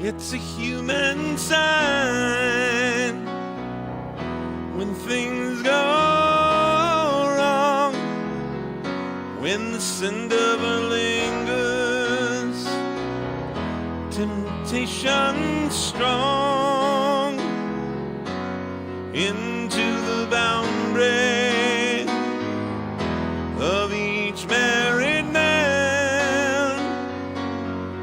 It's a human sign when things go wrong, when the scent of her lingers, temptation strong, into the boundary of each married man.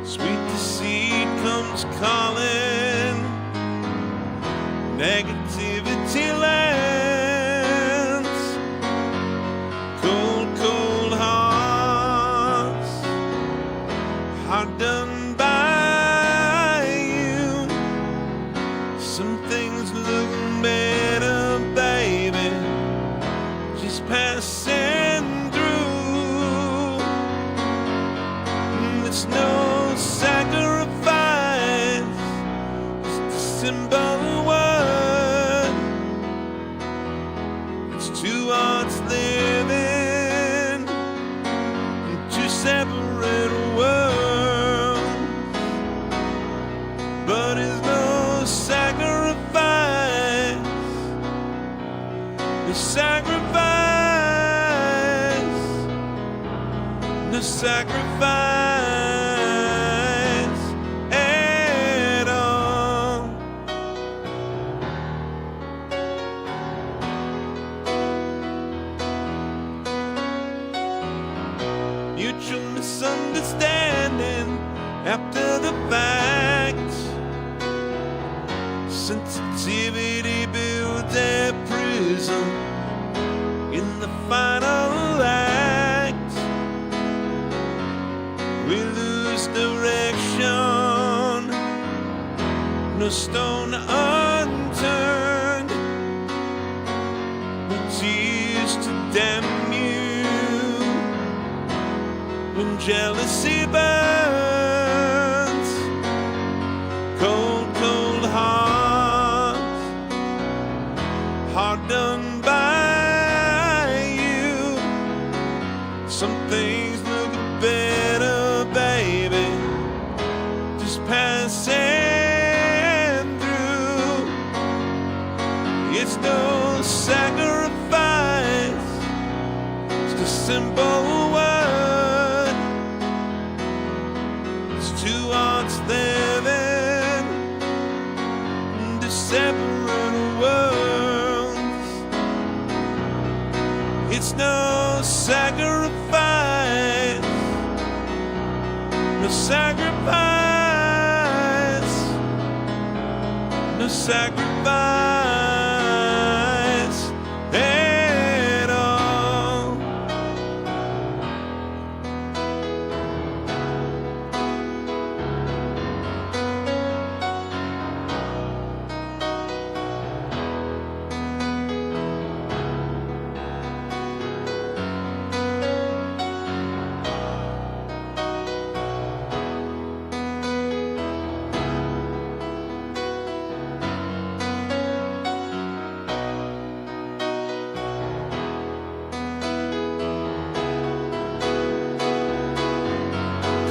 Sweet deceit comes calling, negativity lands, cold, cold hearts, hard done by you. Some things look better, baby, just passing through. It's no sacrifice, just a simple word. It's two hearts living in two separate worlds, but it's no sacrifice. The sacrifice sacrifice at all. Mutual misunderstanding after the fact. Sensitivity builds a prison in the final act. We lose direction, no stone unturned, no tears to damn you when jealousy burns. Cold, cold hearts, hard done by you. Some things look better, baby, just passing through. It's no sacrifice, it's a simple word. It's two hearts living into separate worlds. It's no sacrifice, no sacrifice, no sacrifice at all.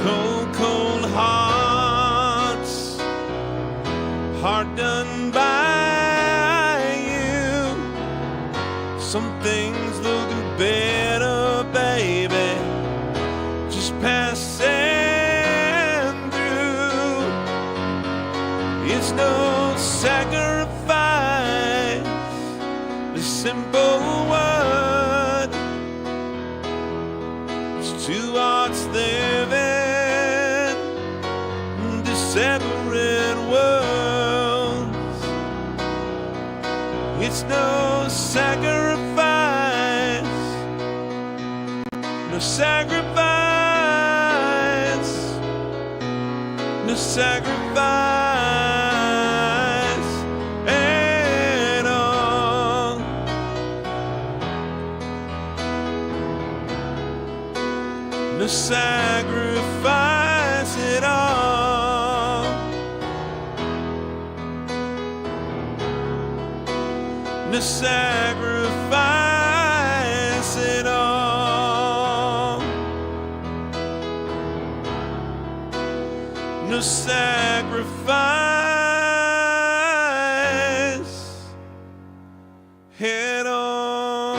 Cold, cold hearts, hard done by you. Some things looking better, baby, just passing through. It's no sacrifice, a simple word. It's two hearts living into separate worlds. It's no sacrifice, no sacrifice, no sacrifice at all. No sacrifice at all. No sacrifice at all. No sacrifice at all.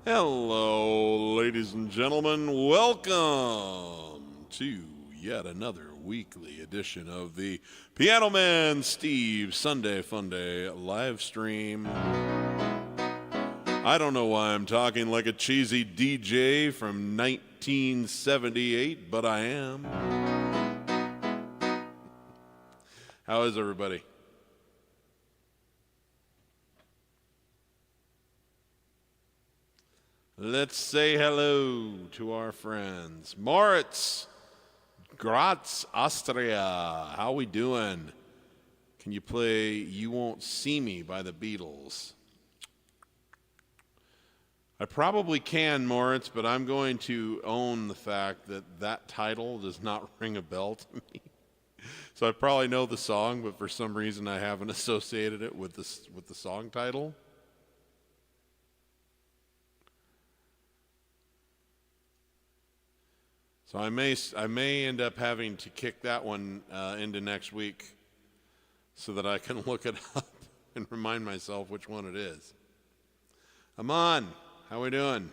Hello, ladies and gentlemen. Welcome to yet another weekly edition of the Piano Man Steve Sunday Funday live stream. I don't know why I'm talking like a cheesy DJ from 1978, but I am. How is everybody? Let's say hello to our friends. Moritz, Graz, Austria. How we doing? Can you play You Won't See Me by the Beatles? I probably can, Moritz, but I'm going to own the fact that that title does not ring a bell to me. So I probably know the song, but for some reason I haven't associated it with the song title. So I may end up having to kick that one into next week so that I can look it up and remind myself which one it is. Aman, how we doing?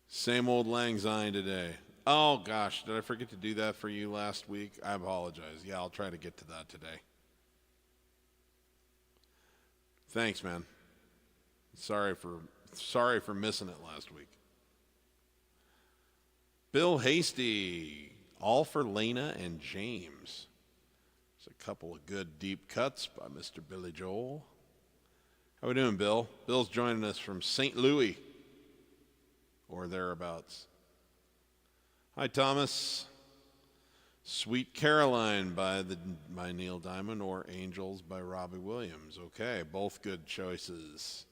Same old Lang Syne today. Oh gosh, did I forget to do that for you last week? I apologize. Yeah, I'll try to get to that today. Thanks, man. Sorry for missing it last week. Bill Hasty, all for Lena and James. There's a couple of good deep cuts by Mr. Billy Joel. How we doing, Bill? Bill's joining us from St. Louis, or thereabouts. Hi, Thomas. Sweet Caroline by Neil Diamond, or Angels by Robbie Williams. Okay, both good choices.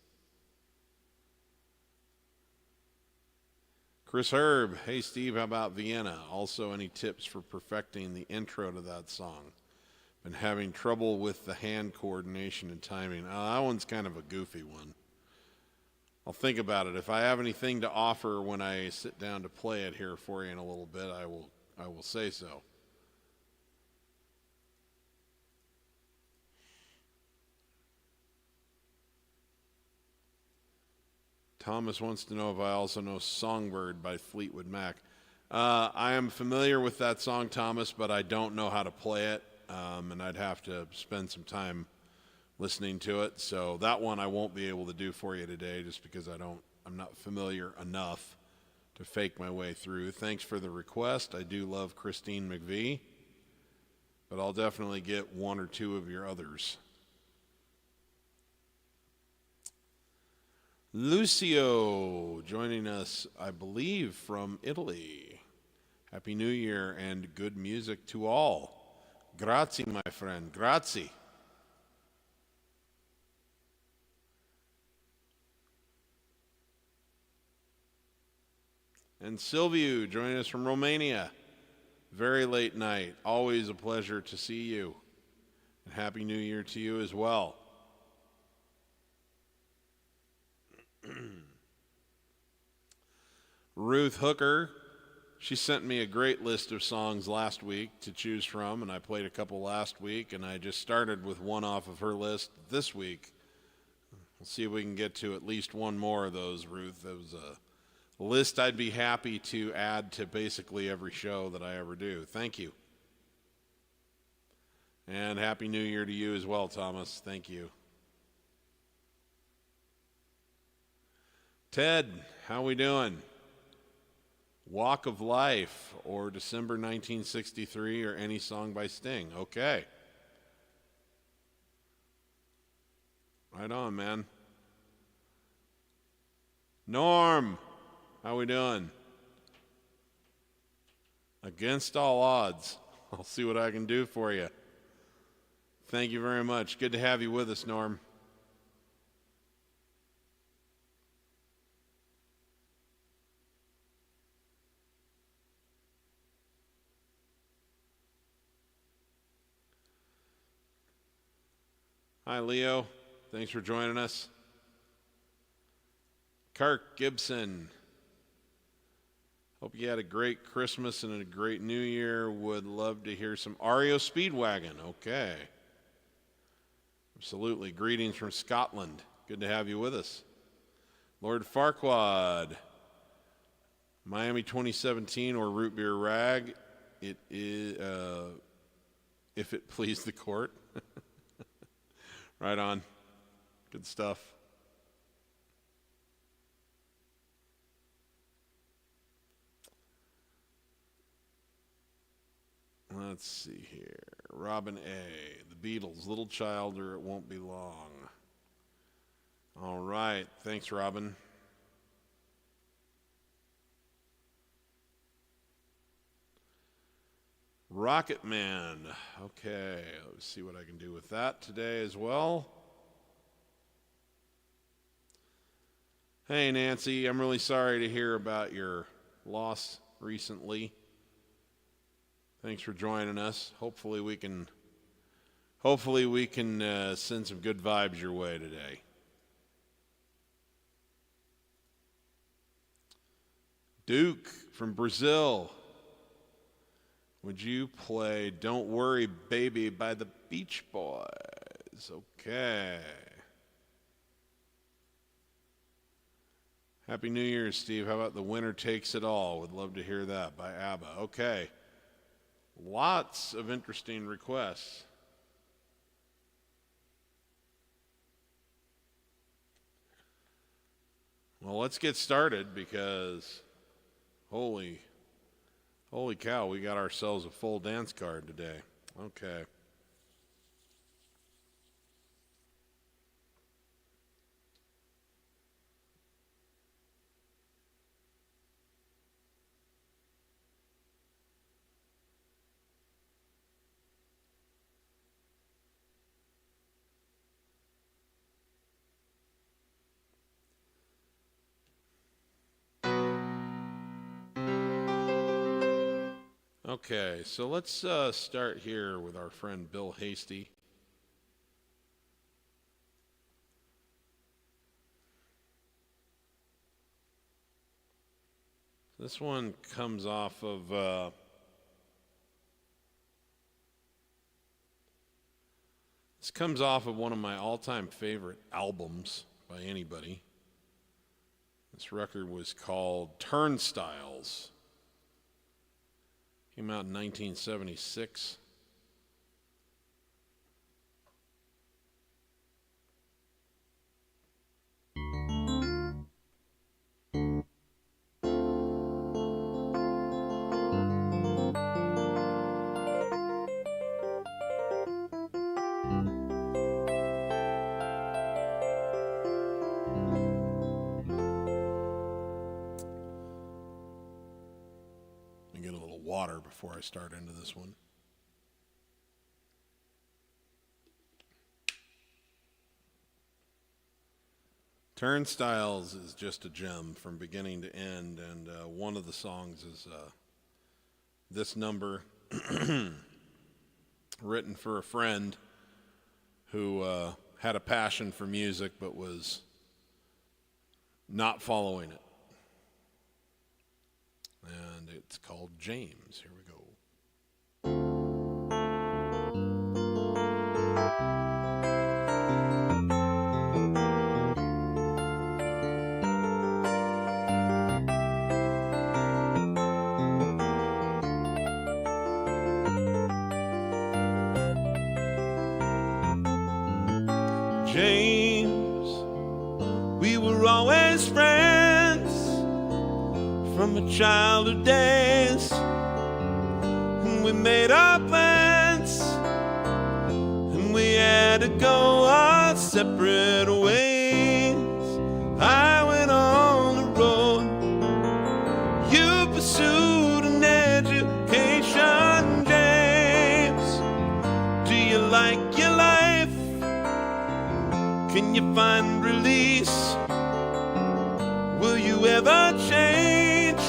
Chris Herb, hey Steve, how about Vienna? Also, any tips for perfecting the intro to that song? Been having trouble with the hand coordination and timing. That one's kind of a goofy one. I'll think about it. If I have anything to offer when I sit down to play it here for you in a little bit, I will say so. Thomas wants to know if I also know Songbird by Fleetwood Mac. I am familiar with that song, Thomas, but I don't know how to play it, and I'd have to spend some time listening to it. So that one I won't be able to do for you today just because I'm not familiar enough to fake my way through. Thanks for the request. I do love Christine McVie, but I'll definitely get one or two of your others. Lucio joining us, I believe, from Italy. Happy New Year and good music to all. Grazie, my friend. Grazie. And Silviu joining us from Romania. Very late night. Always a pleasure to see you. And Happy New Year to you as well. Ruth Hooker, she sent me a great list of songs last week to choose from, and I played a couple last week, and I just started with one off of her list this week. We'll see if we can get to at least one more of those, Ruth. That was a list I'd be happy to add to basically every show that I ever do. Thank you. And Happy New Year to you as well, Thomas. Thank you. Ted, how we doing? Walk of Life or December 1963 or any song by Sting. Okay. Right on, man. Norm, how we doing? Against all odds. I'll see what I can do for you. Thank you very much. Good to have you with us, Norm. Hi, Leo. Thanks for joining us. Kirk Gibson. Hope you had a great Christmas and a great New Year. Would love to hear some REO Speedwagon. Okay. Absolutely. Greetings from Scotland. Good to have you with us. Lord Farquaad. Miami 2017 or Root Beer Rag. It is, if it please the court. Right on. Good stuff. Let's see here. Robin A. The Beatles, Little Child or It Won't Be Long. All right. Thanks, Robin. Rocket Man. Okay, let's see what I can do with that today as well. Hey, Nancy, I'm really sorry to hear about your loss recently. Thanks for joining us. Hopefully we can send some good vibes your way today. Duke from Brazil. Would you play Don't Worry Baby by the Beach Boys? Okay. Happy New Year, Steve. How about The Winner Takes It All? Would love to hear that by ABBA. Okay. Lots of interesting requests. Well, let's get started because holy cow, we got ourselves a full dance card today. Okay. Okay, so let's start here with our friend Bill Hasty. This one comes off of one of my all-time favorite albums by anybody. This record was called Turnstiles. Came out in 1976. Water before I start into this one. Turnstiles is just a gem from beginning to end, and one of the songs is this number written for a friend who had a passion for music but was not following it. And it's called James. Here we go. James, we were always friends from a childhood days, and we made our plans, and we had to go our separate ways. I went on the road, you pursued an education. James, do you like your life? Can you find release? Will you ever change?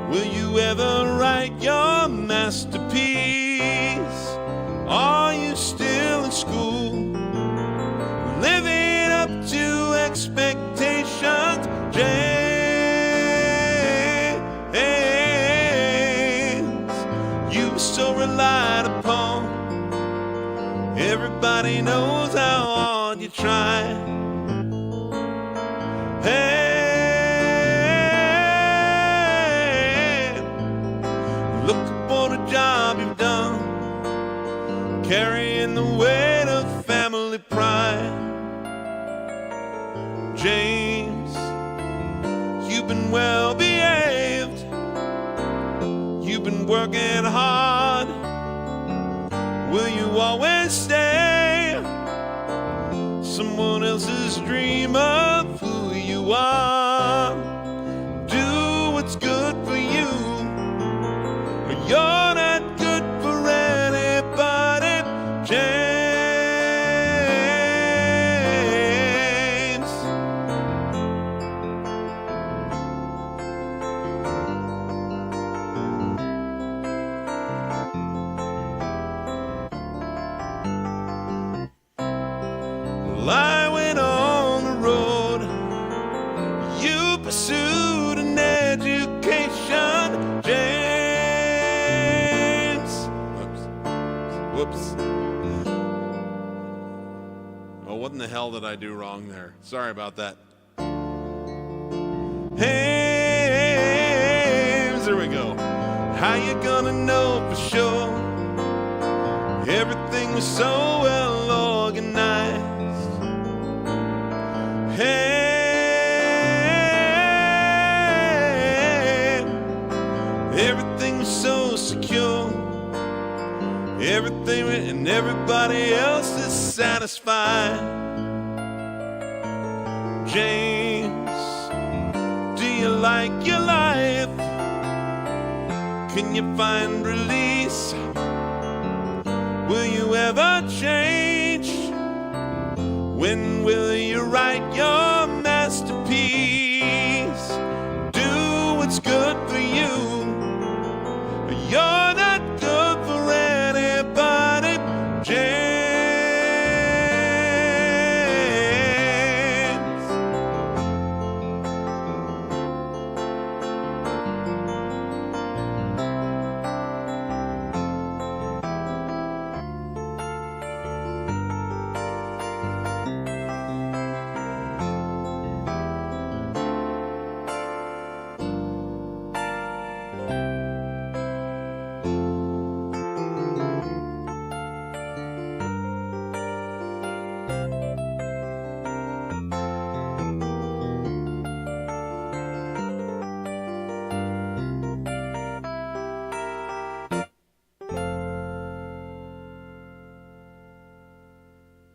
Will you ever write your masterpiece? Are you still in school, living up to expectations? James, you were so relied upon. Everybody knows how hard you try. Hey, job you've done, carrying the weight of family pride. James, you've been well behaved, you've been working hard. Will you always stay someone else's dream of who you are? Do what's good for you, or you're not good for anybody. James, well, I went on the road, you pursued an education. James, Oh, what in the hell did I do wrong there? Sorry about that. Hey, there we go. How you gonna know for sure? Everything was so well organized. Hey, everything was so secure. Everything and everybody else is satisfied. James, do you like your life? Can you find release? Will you ever change? When will you write your masterpiece? Do what's good for you. You're not good for anybody, James.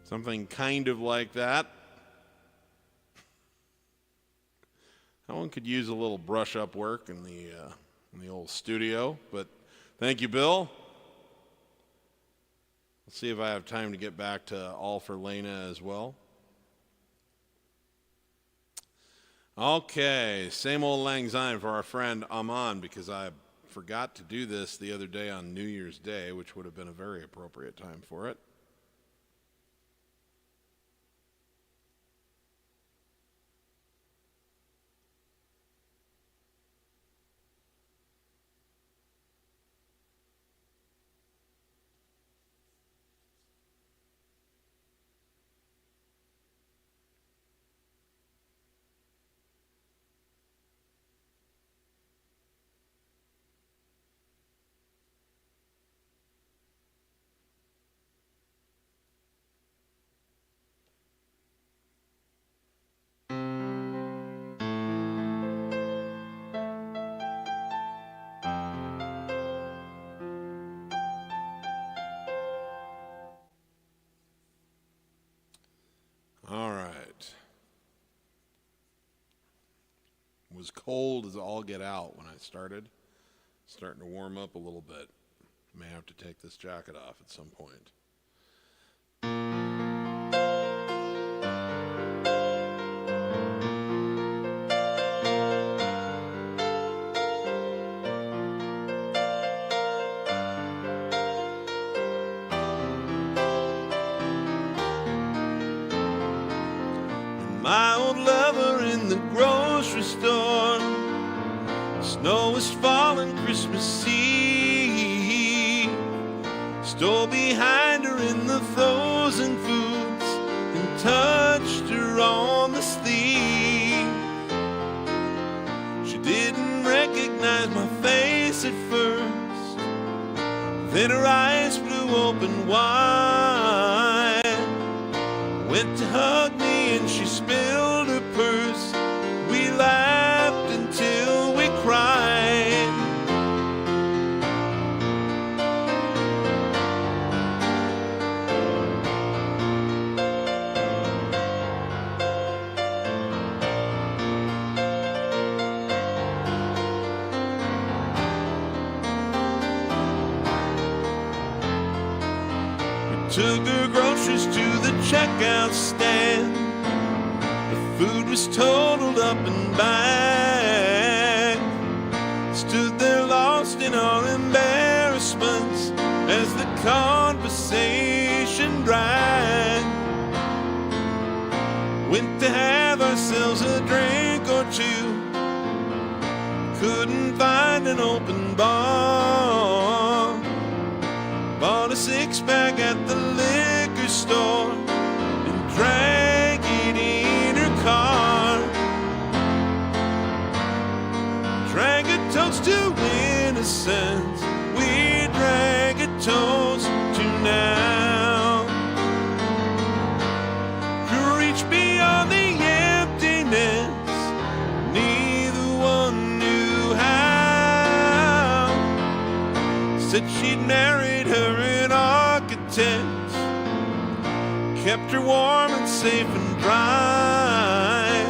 Something kind of like that. That one could use a little brush-up work in the old studio, but thank you, Bill. Let's see if I have time to get back to All for Lena as well. Okay, same old lang syne for our friend Aman, because I forgot to do this the other day on New Year's Day, which would have been a very appropriate time for it. All right. It was cold as all get out when I started. Starting to warm up a little bit. May have to take this jacket off at some point. My old lover in the grocery store. Snow was falling Christmas Eve. Stole behind her in the frozen foods and touched her on the sleeve. She didn't recognize my face at first. Then her eyes flew open wide. Went to hug me and she spilled her purse. We laughed until we cried. We took her groceries to the checkout stand. The food was totaled up and back. Stood there lost in our embarrassments as the conversation dragged. Went to have ourselves a drink or two. Couldn't find an open bar. Bought a six-pack at the liquor store and drank Said she'd married her an architect, kept her warm and safe and dry.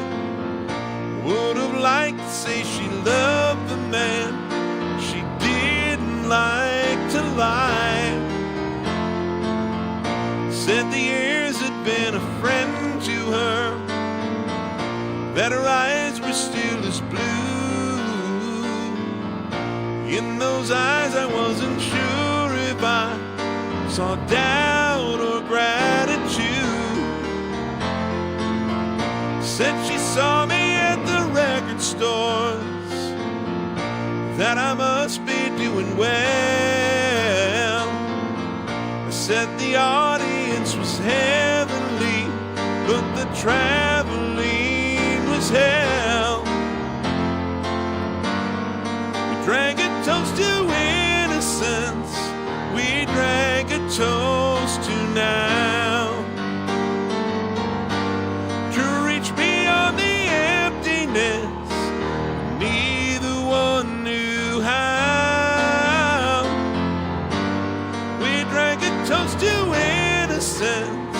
Would have liked to say she loved the man, she didn't like to lie. Said the years had been a friend to her, that her eyes were still as blue. In those eyes I wasn't sure if I saw doubt or gratitude. Said she saw me at the record stores, that I must be doing well. I said the audience was heavenly, but the traveling was hell. We drank a toast to innocence, we drank a toast to now, to reach beyond the emptiness, neither one knew how. We drank a toast to innocence,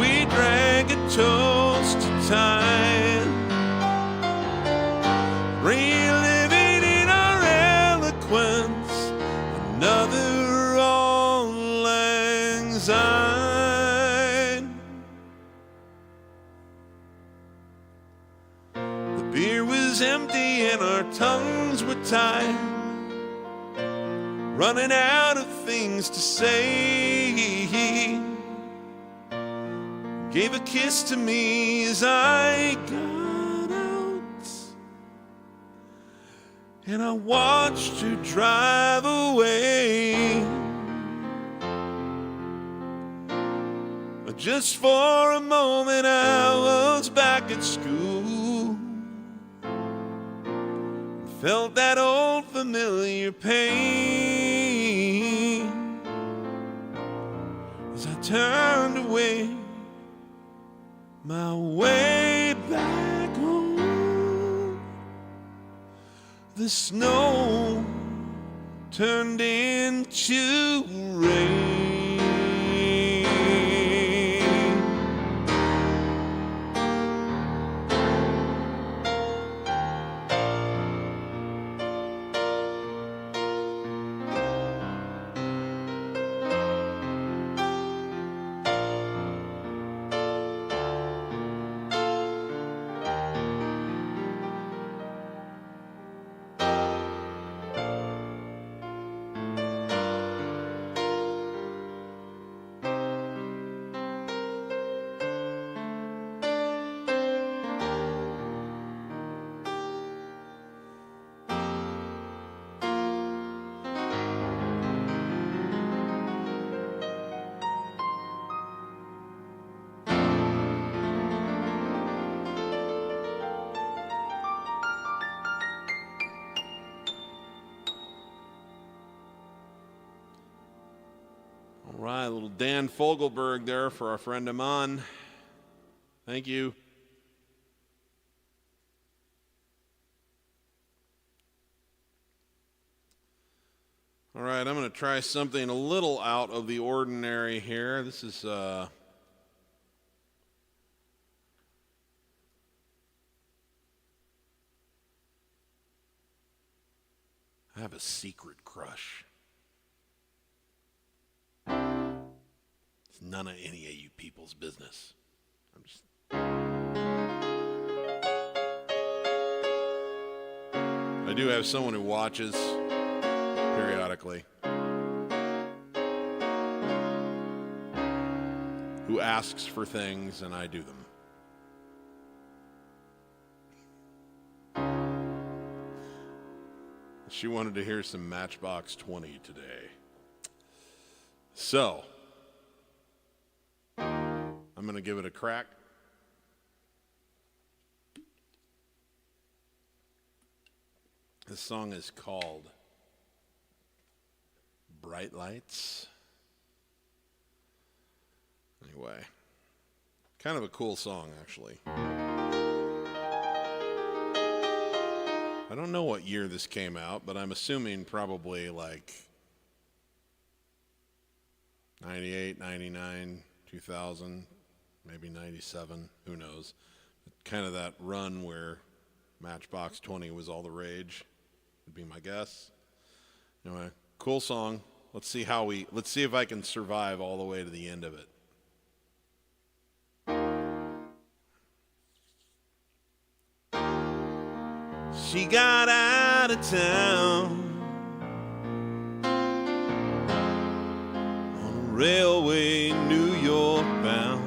we drank a toast to time, reliving in our eloquence another Auld Lang Syne. The beer was empty and our tongues were tied, running out of things to say. Gave a kiss to me as I got out, and I watched her drive away. Just for a moment I was back at school, felt that old familiar pain as I turned away, my way back home. The snow turned into rain. All right, a little Dan Fogelberg there for our friend Aman. Thank you. All right, I'm going to try something a little out of the ordinary here. This is I have a secret crush. It's none of any of you people's business. I do have someone who watches periodically, who asks for things and I do them. She wanted to hear some Matchbox 20 today. So, I'm going to give it a crack. This song is called Bright Lights. Anyway, kind of a cool song, actually. I don't know what year this came out, but I'm assuming probably like 98, 99, 2000, maybe 97, who knows. Kind of that run where Matchbox 20 was all the rage, would be my guess. Anyway, cool song. Let's see if I can survive all the way to the end of it. She got out of town on a railway, New York bound.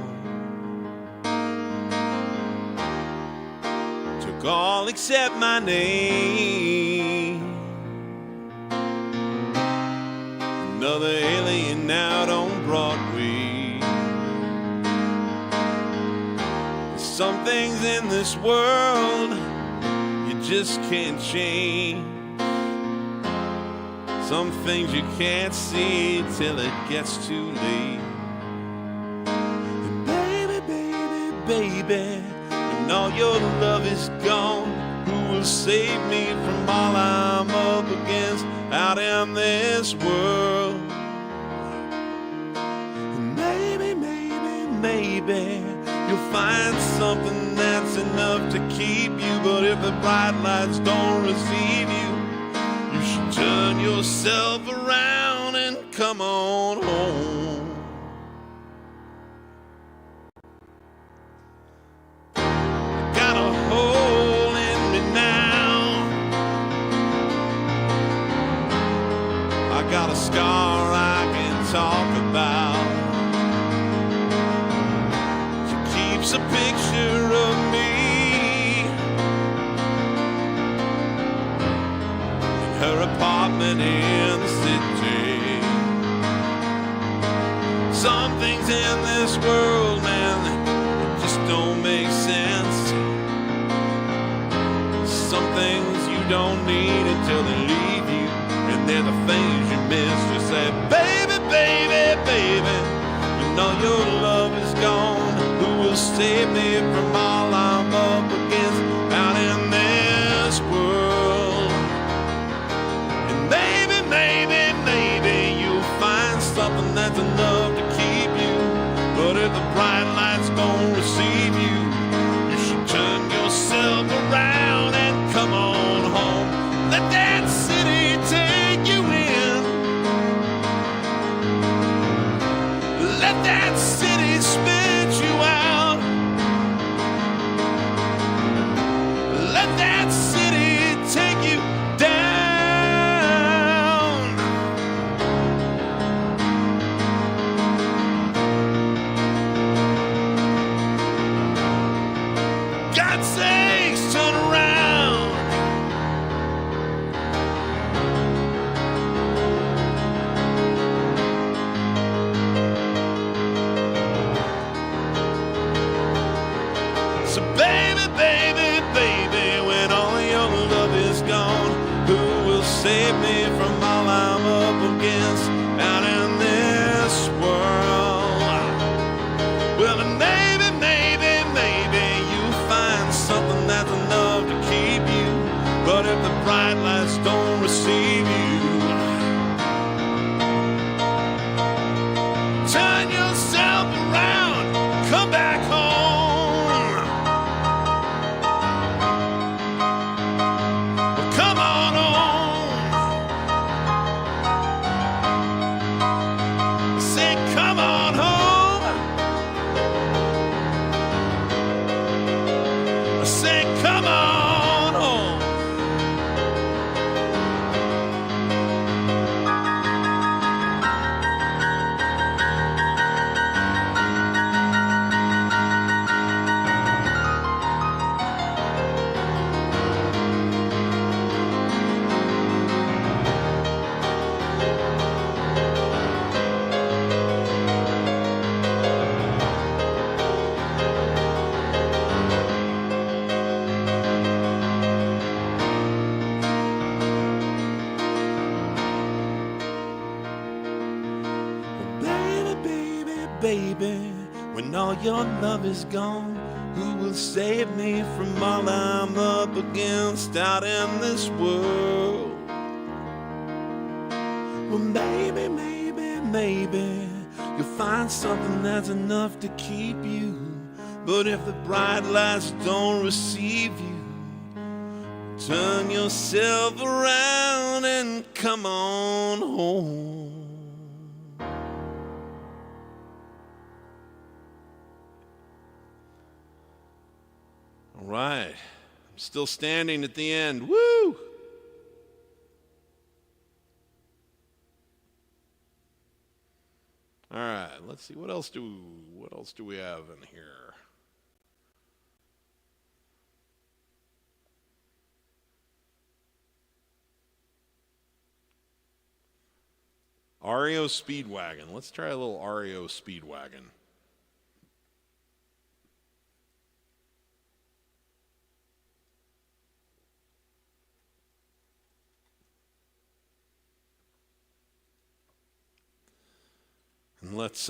Took all except my name. Another alien out on Broadway. There's some things in this world just can't change. Some things you can't see till it gets too late. And baby, baby, baby, when all your love is gone, who will save me from all I'm up against out in this world? And maybe, maybe, maybe you'll find something that's enough to keep you. But if the bright lights don't receive you, you should turn yourself around and come on home. Got a hole in me now. I got a scar I can talk about. A picture of me in her apartment in the city. Some things in this world, man, just don't make sense. Some things you don't need until they leave you, and they're the things you miss. You say, baby, baby, baby, when all your love is gone, save me from all I'm up against out in this world. And maybe, maybe, maybe you'll find something that's enough to keep you. But if the bright lights don't receive you, you should turn yourself around and come on home. Let that city take you in. Let that city spit you out. Let that city take you down. God sakes, turn around. So baby, baby, baby, when all your love is gone, who will save me from all I'm up against out in this world? Well, maybe, maybe, maybe you'll find something that's enough to keep you. But if the bright lights don't receive you, turn yourself around, come back home. Come on home. Say, come on home. Say, come on home. Baby, when all your love is gone, who will save me from all I'm up against out in this world? Well, maybe, maybe, maybe find something that's enough to keep you. But if the bright lights don't receive you, turn yourself around and come on home. All right, I'm still standing at the end. Woo! All right, let's see, what else do we have in here? REO Speedwagon. Let's try a little REO Speedwagon. And let's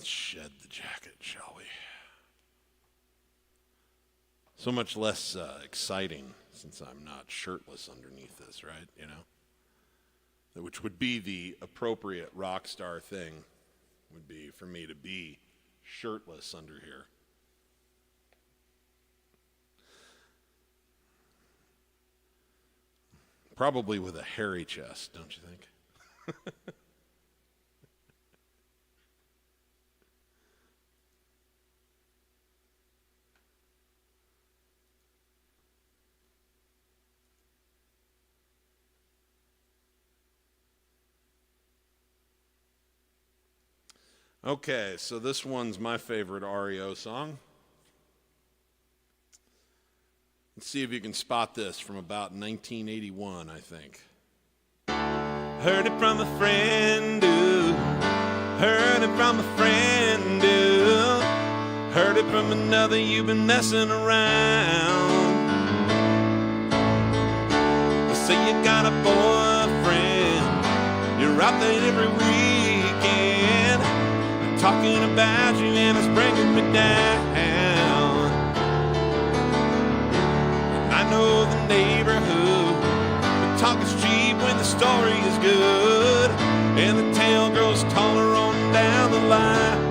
shed the jacket, shall we? So much less exciting since I'm not shirtless underneath this, right? You know? Which would be the appropriate rock star thing, would be for me to be shirtless under here. Probably with a hairy chest, don't you think? Okay, so this one's my favorite REO song. Let's see if you can spot this from about 1981, I think. Heard it from a friend, ooh. Heard it from a friend, ooh. Heard it from another, you've been messing around. They say you got a boyfriend, you're out there every weekend, talking about you and it's bringing me down. And I know the neighborhood, the talk is cheap when the story is good, and the tale grows taller on down the line.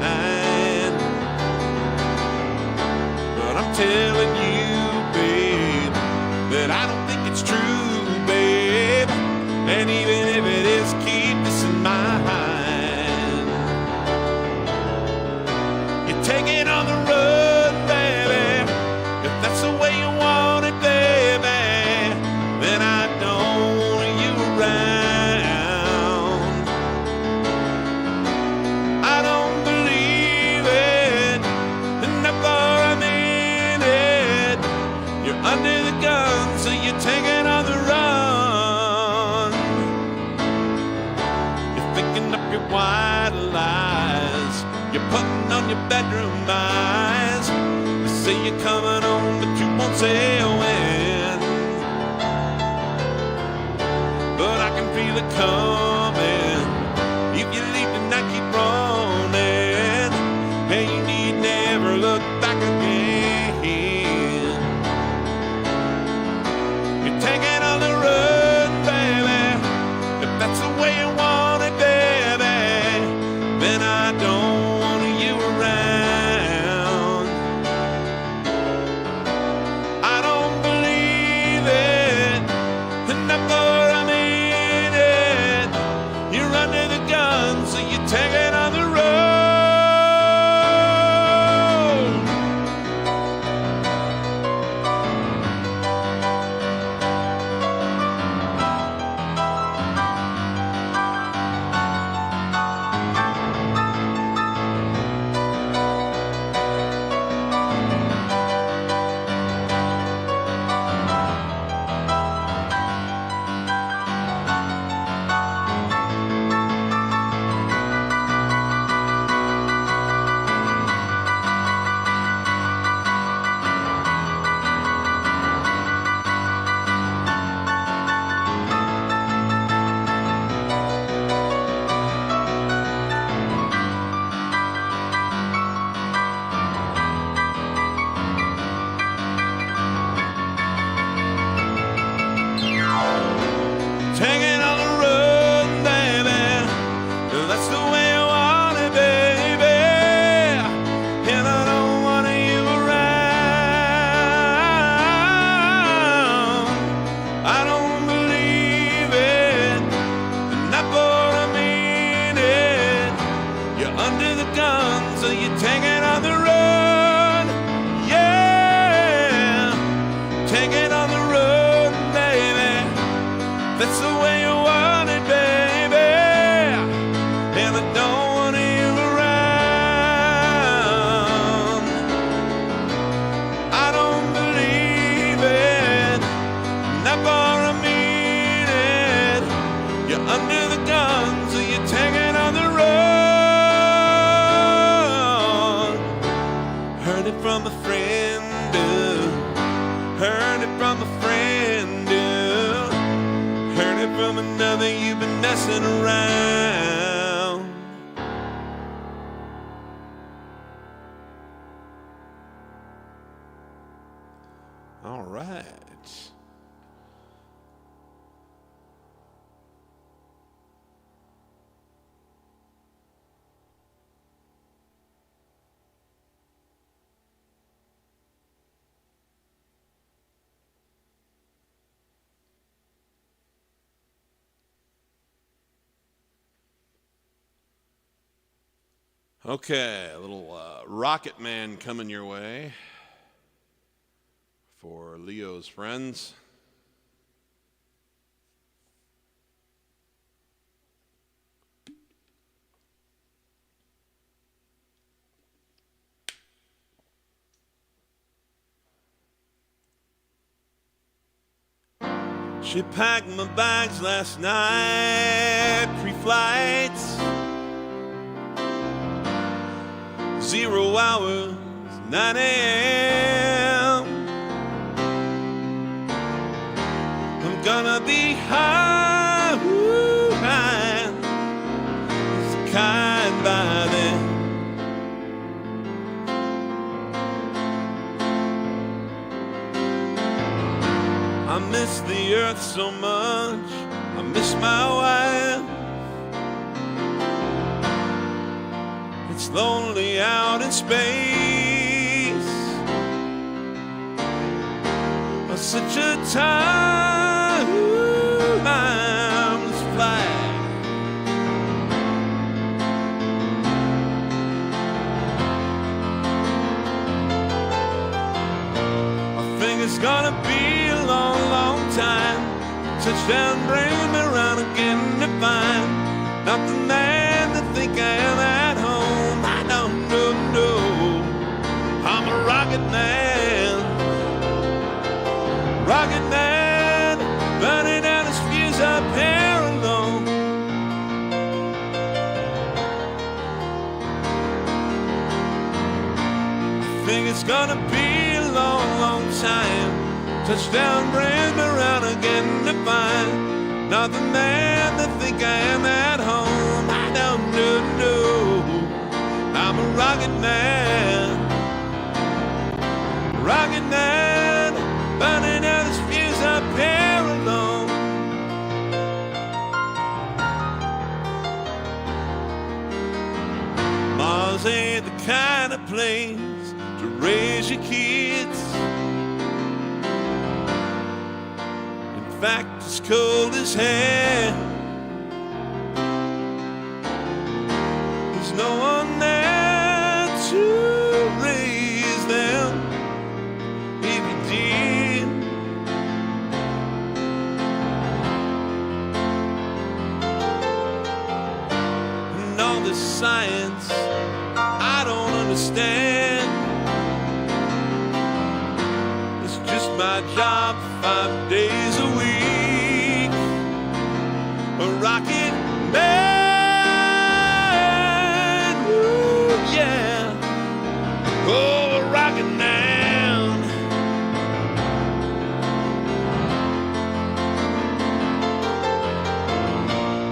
But I'm telling you, babe, that I don't think it's true, babe. And even if it is, keep this in mind. You're taking on the road, baby. If that's the way you want it, baby, then I don't want you around. I don't believe it, and therefore I mean it. You're under the gun, so you're taking on the run. You're picking up your white lies, you're putting on your bedroom eyes. You say you're coming home, but you won't say when. But I can feel it coming. If you leave tonight, keep running, and you need never look back again. You're taking on the road, baby. If that's the way you want it, baby, then I don't want you around. I don't believe it, and therefore I mean it. That's the way you want it, baby, and I don't want you around. I don't believe it, not for a minute. You're under the gun, so you're taking on the road. Heard it from a friend, heard it from a friend, heard it from another. You've been messing around. All right. Okay, a little Rocket Man coming your way for Leo's friends. She packed my bags last night, pre-flights. 0 hours, 9 a.m. I'm gonna be high, high as a kite by then. I miss the earth so much, I miss my wife. It's lonely out in space. Such a timeless flight. I think it's gonna be a long, long time. Touchdown brings me around again to find not the man that think I am at home. I don't know. I'm a rocket man. Rocket man, burning out his fuse up here alone. I think it's gonna be a long, long time. Touchdown brings me around again to find not the man that think I am at home. I don't know. I'm a rocket man. Rocket man, burning out his fuse up here alone. Mars ain't the kind of place to raise your kids. In fact, it's cold as hell. There's no one there to raise them. If you did, and all this science I don't understand. It's just my job 5 days a week. A rocket man, ooh, yeah. Oh, a rocket man.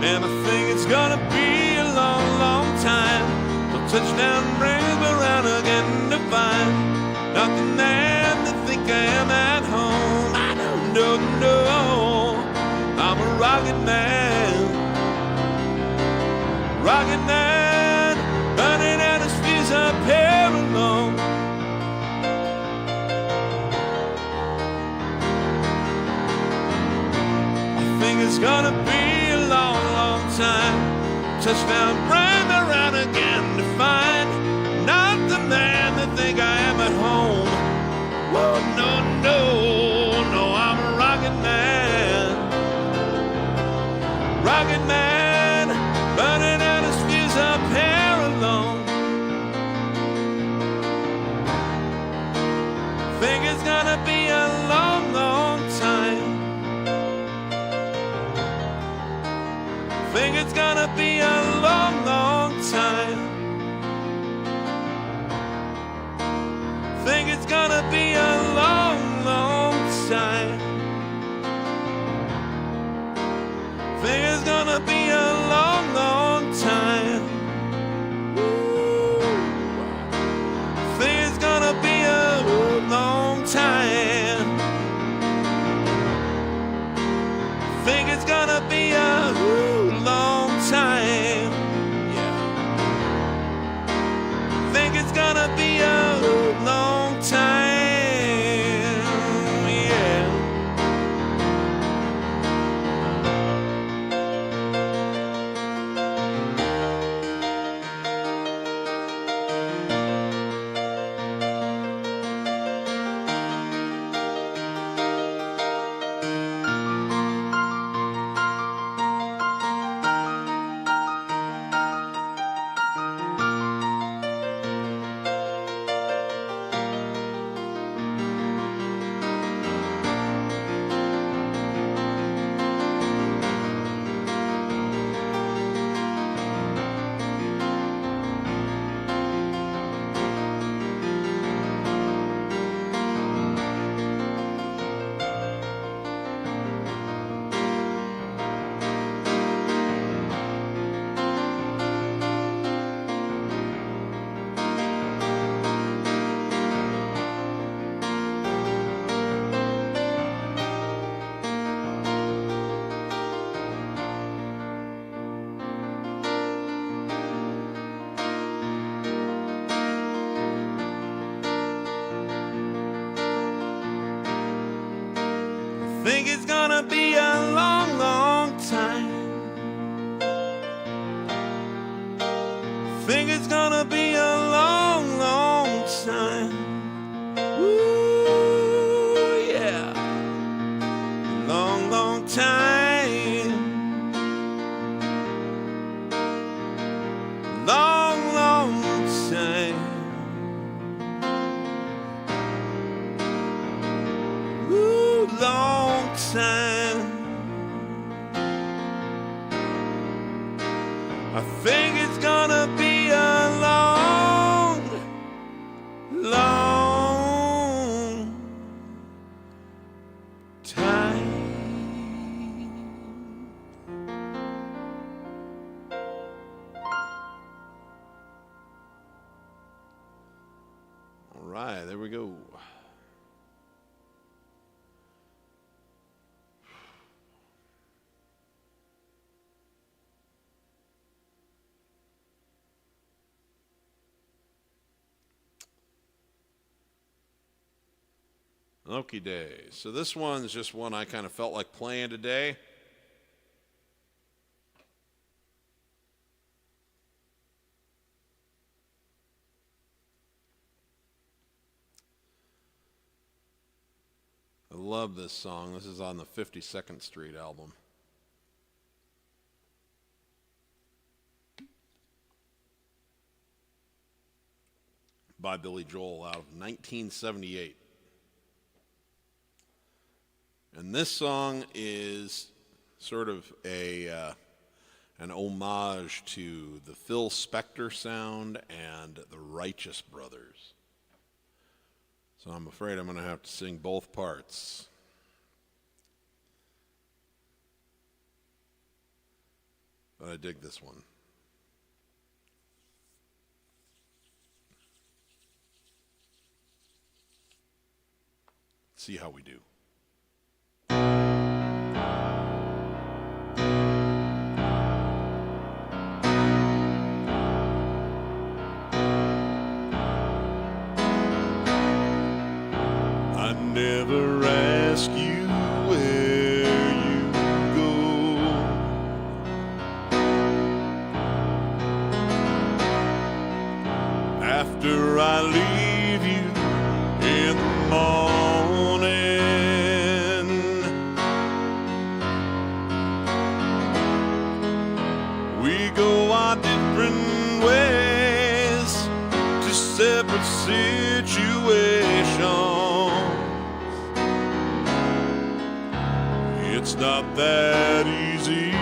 And I think it's gonna be a long, long time till touchdown brings me around again to find not the man that think I am at home. I don't know. I'm a rocket man. Rocket man, burning out his fuse up here alone. I think it's gonna be a long, long time. Touchdown, bring me around again to find not the man that think I am at home. Whoa, no, I'm a rocket man. think it's gonna be a long, long time. Think it's gonna be a long, long time. Woo, yeah. Long, long time. Long, long time. Woo, long time. I think it's gonna be a long, long time. All right, there we go. Okie day. So this one's just one I kind of felt like playing today. I love this song. This is on the 52nd Street album. By Billy Joel out of 1978. And this song is sort of an homage to the Phil Spector sound and the Righteous Brothers. So I'm afraid I'm going to have to sing both parts. But I dig this one. See how we do. Never ask you where you go. After I leave you in the morning, we go our different ways to separate situations. It's not that easy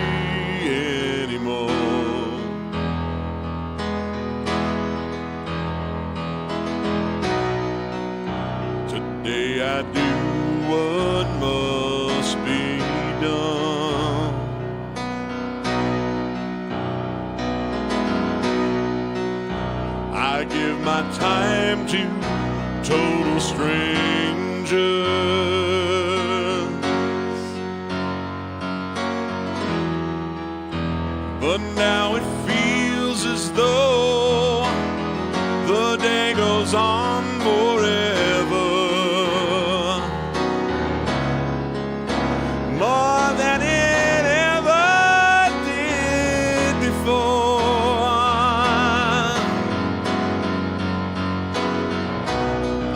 anymore. Today I do what must be done. I give my time to total strangers. But now it feels as though the day goes on forever, more than it ever did before.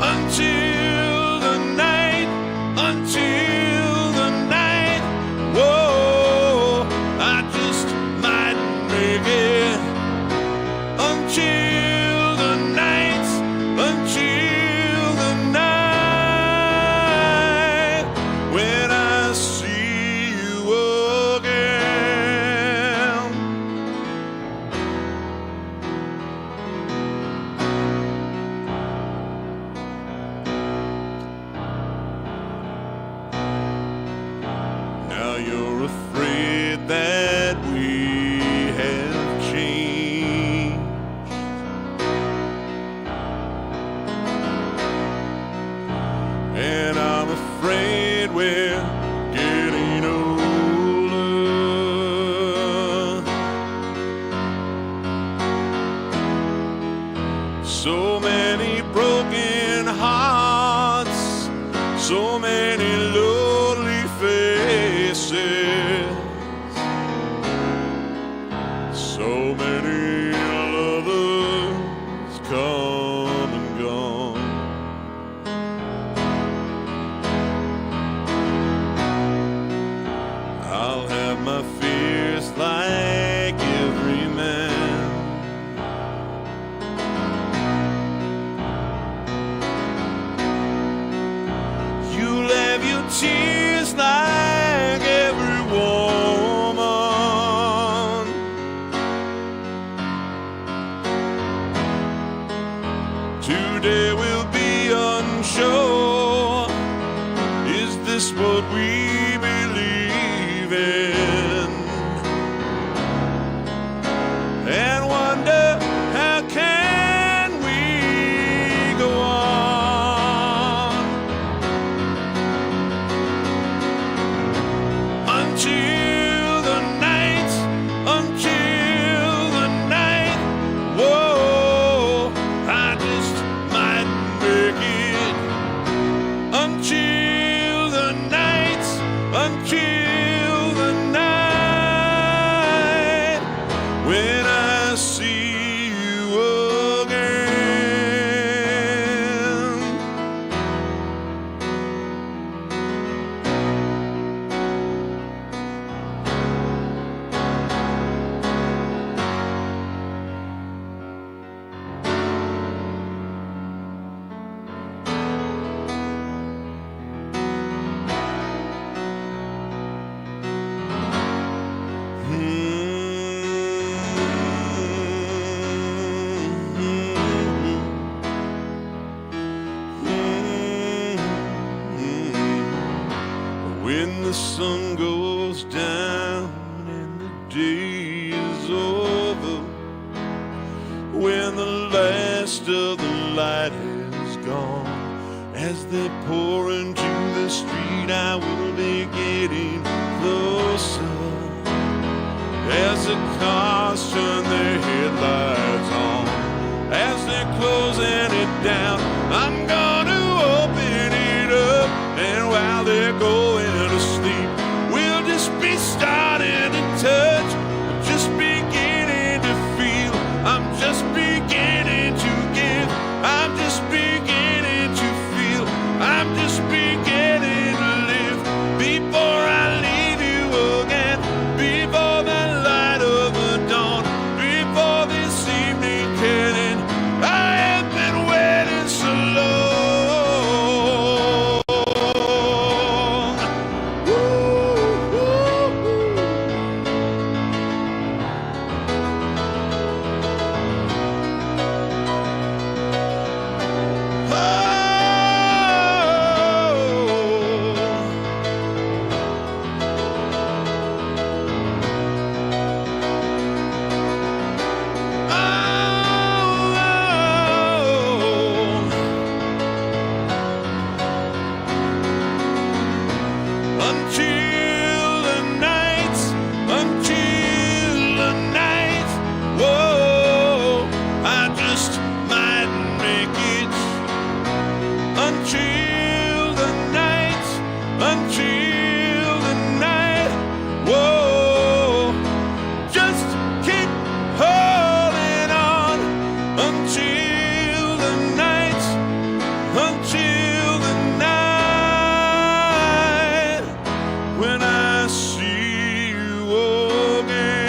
Until the night, whoa, I just might make it. Until the night, when I see you again. Now you're afraid that we have changed, and I'm afraid we're getting older. So many broken hearts, so many lonely will be unsure. Is this what we believe in? And wonder, how can we go on until the night, until the night? Whoa, I just might make it until the night, until the night when I see you again. When the sun goes down and the day is over, when the last of the light is gone, as they pour into the street, I will be getting closer. As the cars turn their headlights on, as they're closing it down, I'm gonna open it up, and while they're going to sleep, we'll just be starting to touch. I'm just beginning to feel, I'm just beginning to give, I'm just beginning to feel, I'm just beginning to live before I leave you again, before the light of the dawn, before this evening can end. I have been waiting so long. Until the night, until the night, whoa, I just might make it until the night, until the night, whoa, just keep holding on until the night, until the night when I see you again.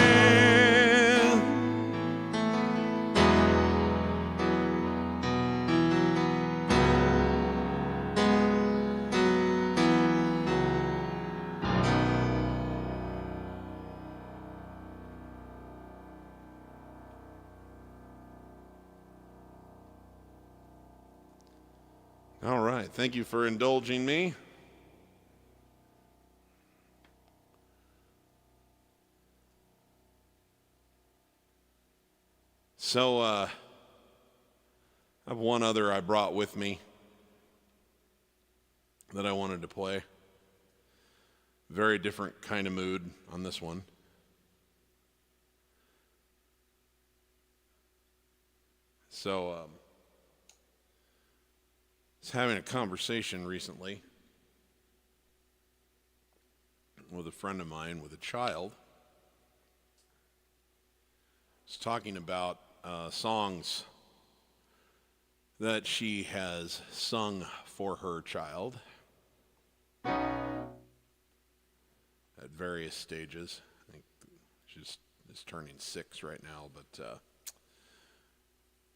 All right, thank you for indulging me. So, I have one other I brought with me that I wanted to play. Very different kind of mood on this one. So, I was having a conversation recently with a friend of mine with a child. I was talking about songs that she has sung for her child at various stages. I think she is turning 6 right now, but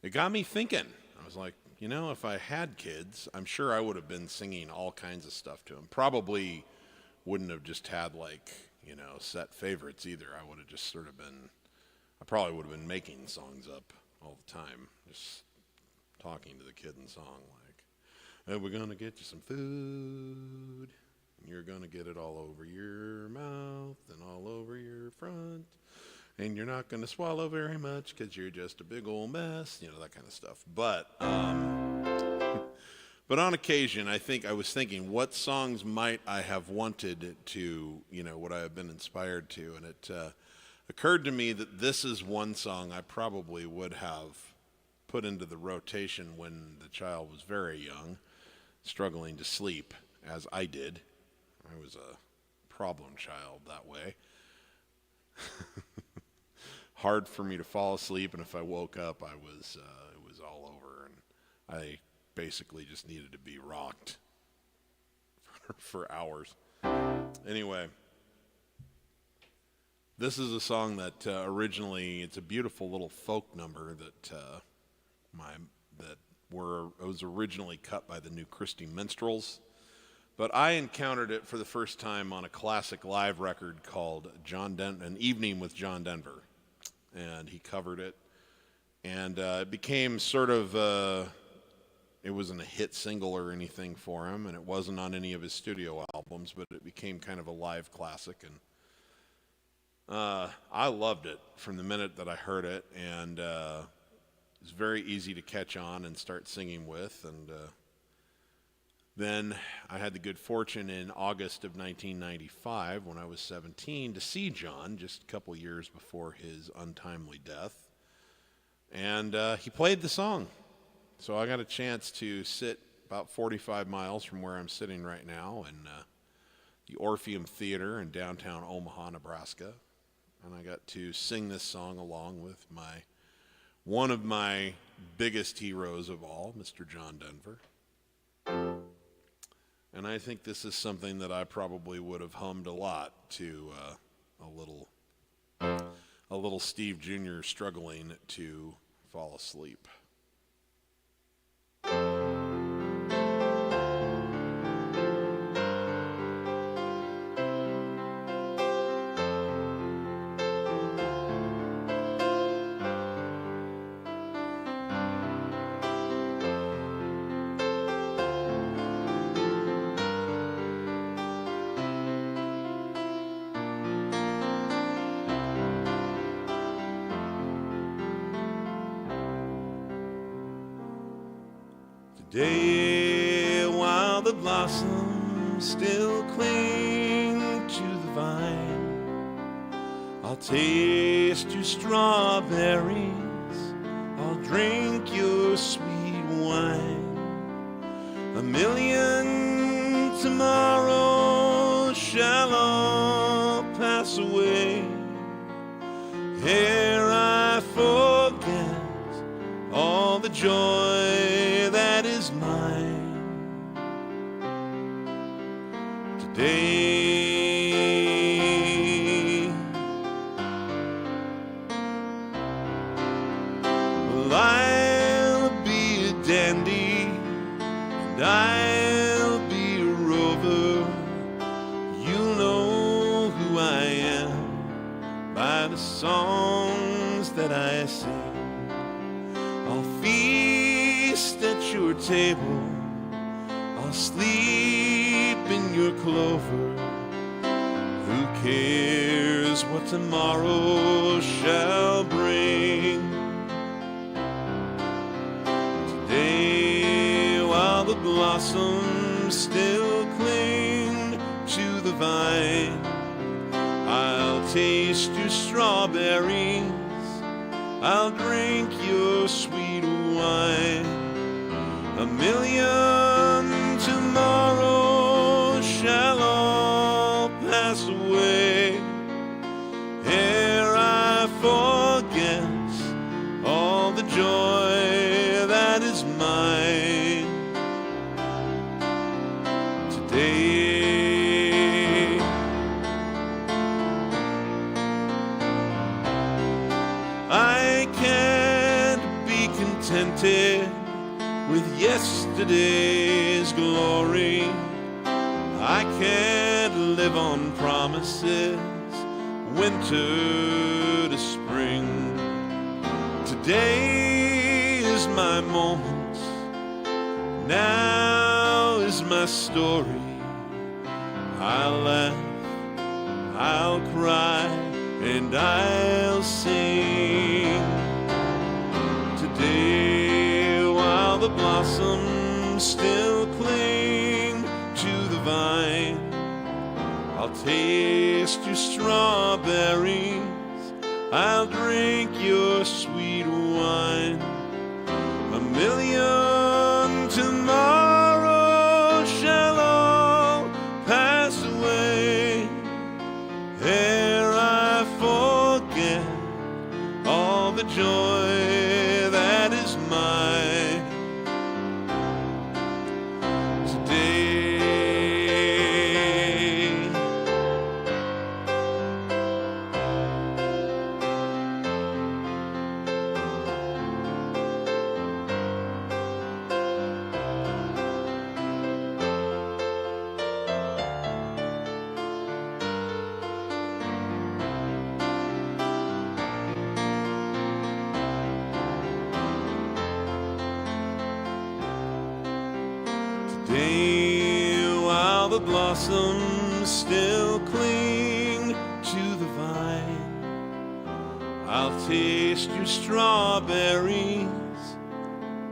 it got me thinking. I was like, you know, if I had kids, I'm sure I would have been singing all kinds of stuff to them. Probably wouldn't have just had like, you know, set favorites either. I would have just sort of been, I probably would have been making songs up all the time, just talking to the kid in the song, like, hey, we're going to get you some food, and you're going to get it all over your mouth and all over your front, and you're not going to swallow very much because you're just a big old mess, that kind of stuff. But on occasion, I was thinking, what songs might I have wanted to, what I have been inspired to, and it occurred to me that this is one song I probably would have put into the rotation when the child was very young, struggling to sleep, as I did. I was a problem child that way. Hard for me to fall asleep, and if I woke up, it was all over, and I basically just needed to be rocked for hours. Anyway, this is a song that originally, it's a beautiful little folk number that was originally cut by the New Christy Minstrels, but I encountered it for the first time on a classic live record called An Evening with John Denver, and he covered it, and it became sort of it wasn't a hit single or anything for him, and it wasn't on any of his studio albums, but it became kind of a live classic, and I loved it from the minute that I heard it, and it was very easy to catch on and start singing with. And then I had the good fortune in August of 1995, when I was 17, to see John just a couple years before his untimely death, and he played the song. So I got a chance to sit about 45 miles from where I'm sitting right now in the Orpheum Theater in downtown Omaha, Nebraska. And I got to sing this song along with one of my biggest heroes of all, Mr. John Denver. And I think this is something that I probably would have hummed a lot to a little Steve Jr. struggling to fall asleep. Today, while the blossoms still cling to the vine, I'll taste your strawberries, I'll drink your sweet wine. A million tomorrows shall all pass away ere I forget all the joy that is mine. Today, well, I'll be a dandy and I'll be a rover. You'll know who I am by the songs that I sing. I'll feast at your table, I'll sleep in your clover. Who cares what tomorrow shall bring? Today, while the blossoms still cling to the vine, I'll taste your strawberries, I'll drink your sweet wine. A million tomorrows shall all pass away ere I forget all the joy that is mine. Today, I can't be contented with yesterday's glory. I can't live on promises, winter to spring. Today is my moment, Now is my story. I'll laugh, I'll cry, and I'll sing. Today, while the blossoms still cling to the vine, I'll taste your strawberries, I'll drink your sweet wine. A million tomorrows shall all pass away ere I forget all the joy that is mine today. Today, while the blossoms still cling to the vine, I'll taste your strawberries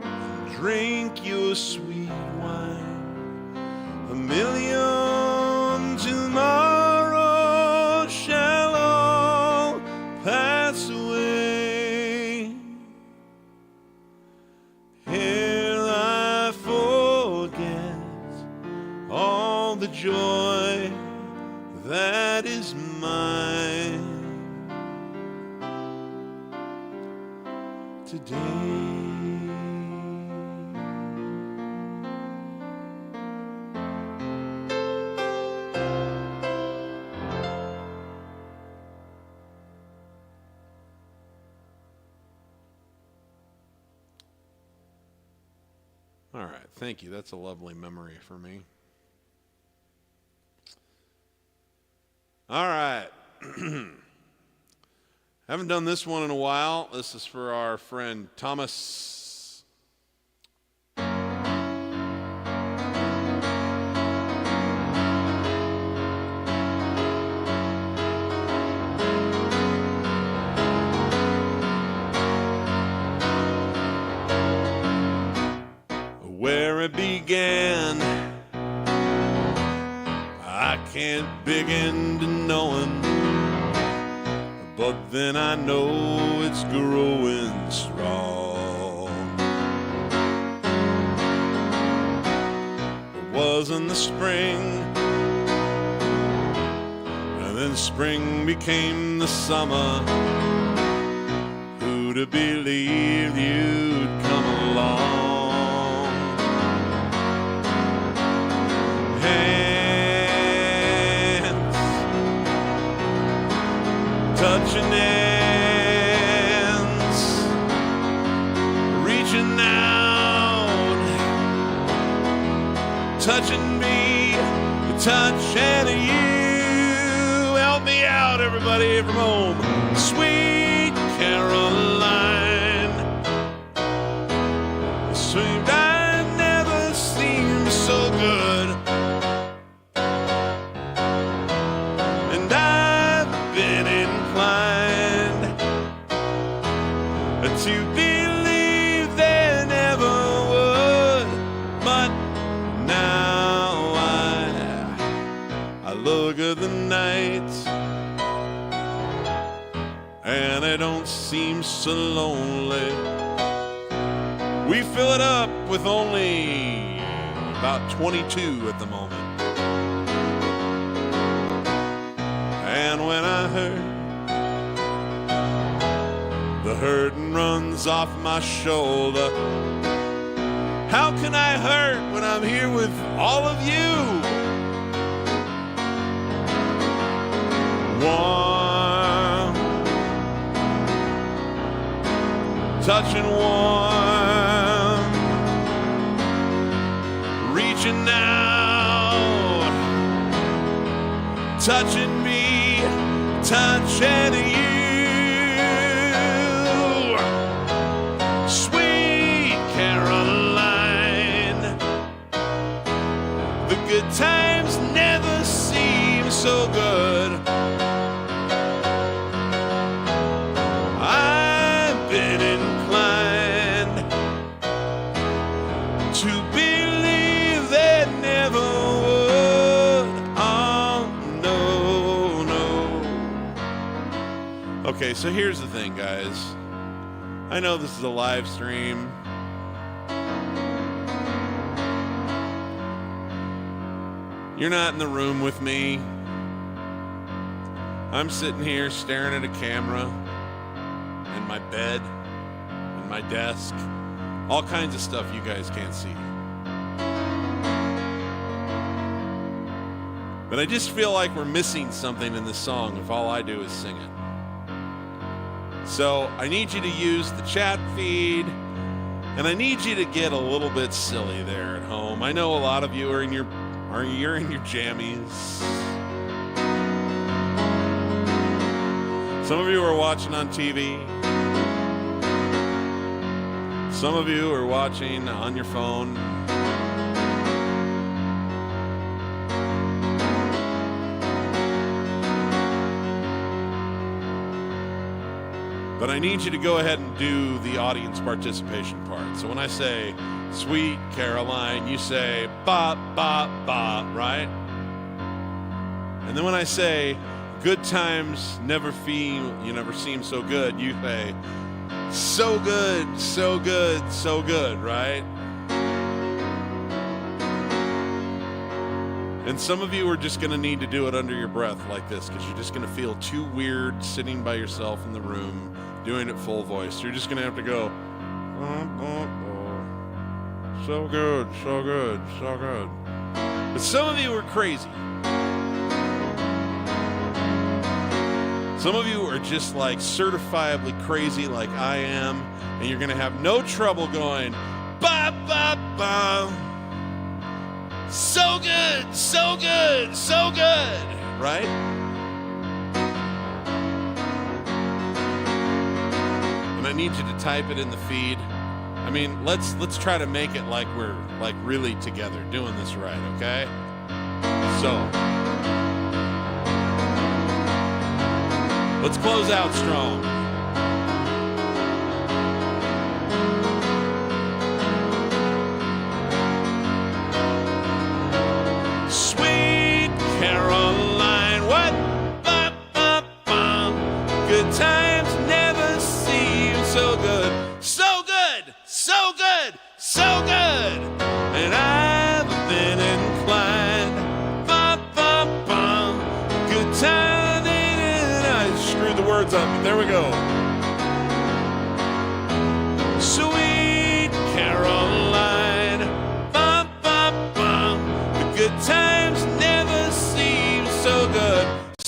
and drink your sweet wine. A million tomorrows shall all pass away ere I forget all the joy that is mine today. All right, thank you. That's a lovely memory for me. All right. Haven't done this one in a while. This is for our friend Thomas. Where it began, I can't begin to knowing, but then I know it's growing strong. It was in the spring, and then spring became the summer. Who'd have believed you'd come along? Touching hands, reaching out, touching me, touching you. Help me out, everybody from home. Sweet Caroline, sweet, I never seemed so good. And I've been inclined to believe there never would, but now I look at the night and it don't seem so lonely. We fill it up with only about 22 at the moment. And when I heard the hurting runs off my shoulder, how can I hurt when I'm here with all of you? Warm, touching warm, reaching out, touching me, touching you. Sweet Caroline, The good times never seem so good. I've been inclined to believe that never would. Oh, no, no. Okay, so here's the thing, guys. I know this is a live stream. You're not in the room with me. I'm sitting here staring at a camera and my bed and my desk, all kinds of stuff you guys can't see. But I just feel like we're missing something in this song if all I do is sing it. So I need you to use the chat feed, and I need you to get a little bit silly there at home. I know a lot of you are in your jammies. Some of you are watching on TV. Some of you are watching on your phone. But I need you to go ahead and do the audience participation part. So when I say, Sweet Caroline, you say, ba, ba, ba, right? And then when I say, good times never seem so good, you say, so good, so good, so good, right? And some of you are just going to need to do it under your breath like this, because you're just going to feel too weird sitting by yourself in the room doing it full voice. You're just going to have to go, so good, so good, so good. But some of you are crazy. Some of you are just like certifiably crazy like I am, and you're going to have no trouble going, ba, ba, ba. So good, so good, so good, right? And I need you to type it in the feed. I mean, let's try to make it like we're like really together doing this right, okay? So, let's close out strong. Sweet Caroline, what? Ba, ba, ba. Good times never seem so good. So good, so good, so good. And I've been inclined. Ba, ba, ba. Good times. I screwed the words up, but there we go. Sweet Caroline. Ba, ba, ba. The good times never seem so good.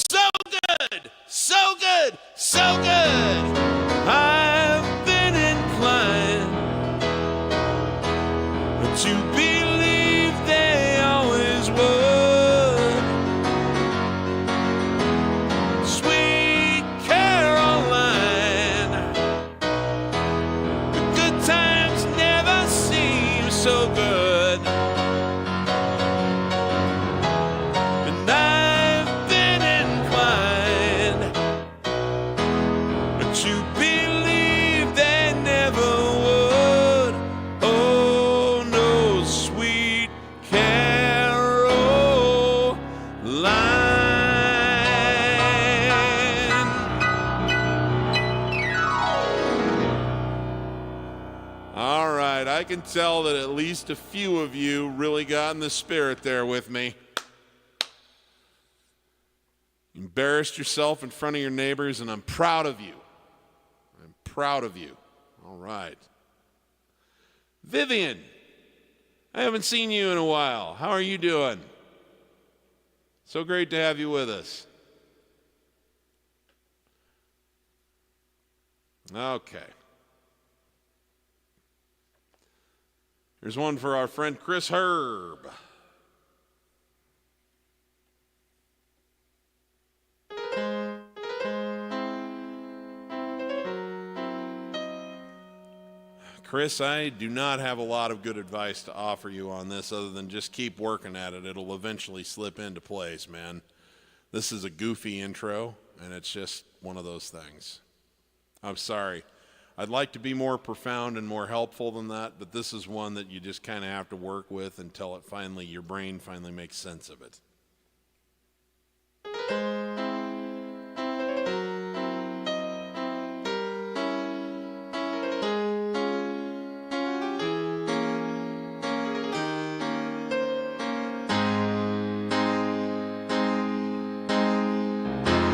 So good, so good, so good. I've been inclined to believe they always would. Sweet Caroline, the good times never seem so good. And I've been inclined to believe they never would. Oh no, sweet Caroline. All right, I can tell that at least a few of you really got in the spirit there with me. Embarrassed yourself in front of your neighbors, and I'm proud of you. I'm proud of you. All right. Vivian, I haven't seen you in a while. How are you doing? So great to have you with us. Okay. Here's one for our friend Chris Herb. Chris, I do not have a lot of good advice to offer you on this other than just keep working at it. It'll eventually slip into place, man. This is a goofy intro, and it's just one of those things. I'm sorry. I'd like to be more profound and more helpful than that, but this is one that you just kind of have to work with until it finally, your brain finally makes sense of it.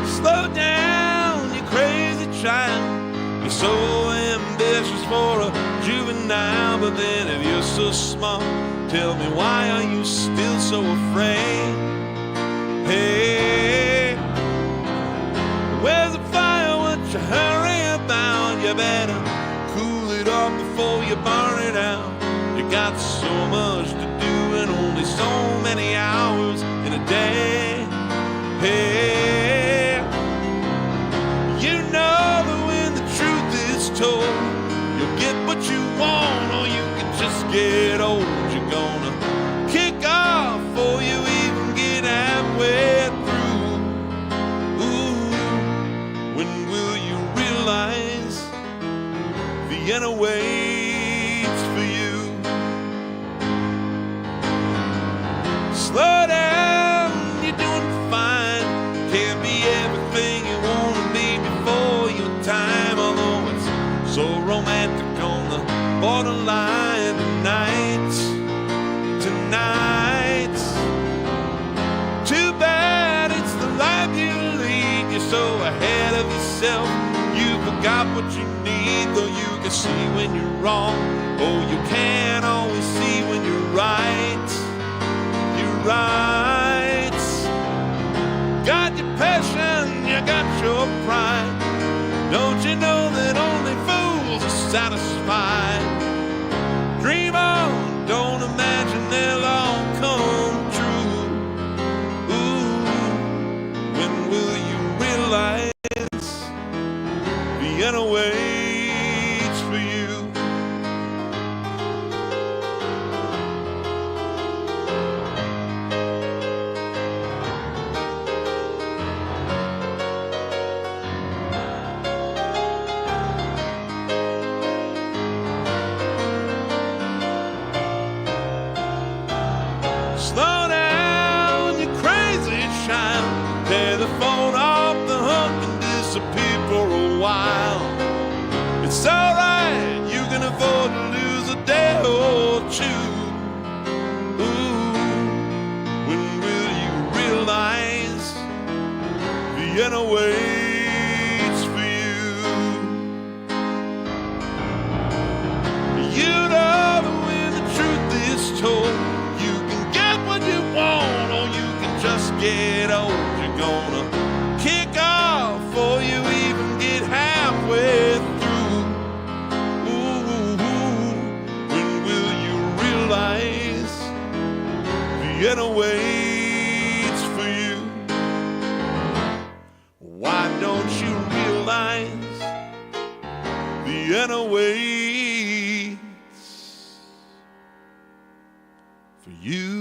Slow down, you crazy child. You're so ambitious for a juvenile, but then if you're so smart, tell me why are you still so afraid? Hey, where's the fire? What you hurry about? You better cool it off before you burn it out. You got so much to do and only so many hours in a day. Hey, you know that when the truth is told, you'll get what you want, or you can just get old. You're gonna kick off before you even get halfway through. Ooh, when will you realize Vienna waits for you? Slow down, you're doing fine. Can't be everything you want to be before your time, although it's so romantic on the borderline tonight. Too bad it's the life you lead. You're so ahead of yourself, you forgot what you need. Though you can see when you're wrong, oh, you can't always see when you're right. You're right. Got your passion, you got your pride. Don't you know that only fools are satisfied? Dream on, don't imagine they'll all come true. Ooh, when will you realize Vienna waits for you? Slow down, you crazy child. Tear the phone off the hook and disappear for a while. It's alright, you can afford to lose a day or two. Ooh, when will you realize Vienna waits for you? You know that when the truth is told, you can get what you want, or you can just get old. You're gonna kick off before you even get halfway through. Ooh, when will you realize Vienna waits for you? Why don't you realize Vienna waits for you?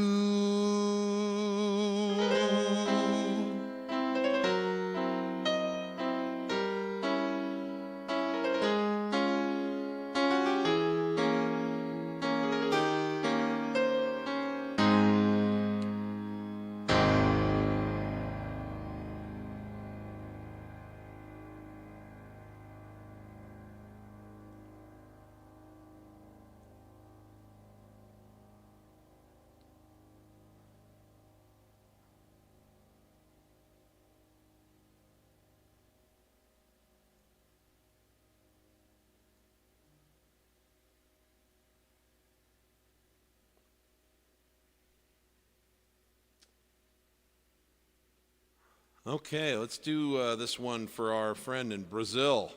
Okay, let's do this one for our friend in Brazil.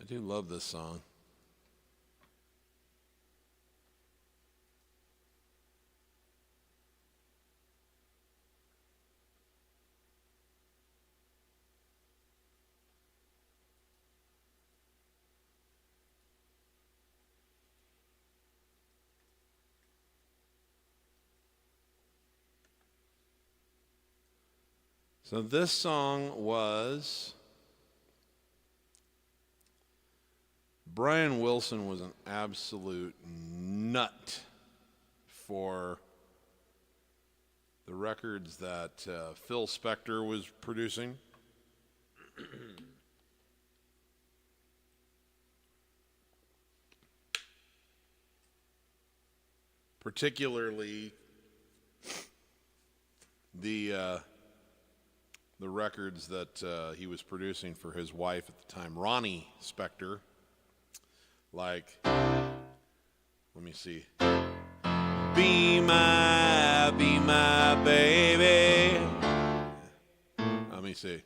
I do love this song. So this song was... Brian Wilson was an absolute nut for the records that Phil Spector was producing. Particularly the records that he was producing for his wife at the time, Ronnie Spector. Like, let me see. Be my baby. Let me see.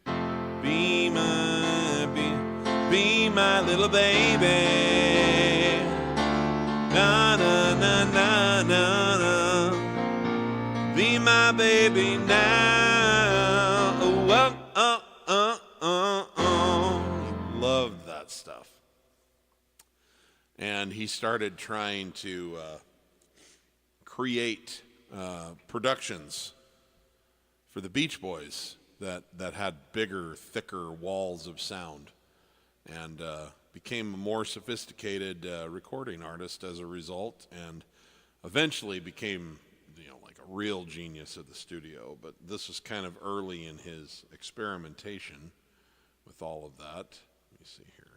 Be my little baby. Na na na na na na. Be my baby now. He loved that stuff. And he started trying to create productions for the Beach Boys that had bigger, thicker walls of sound, and became a more sophisticated recording artist as a result, and eventually became, like a real genius at the studio. But this was kind of early in his experimentation with all of that. Let me see here.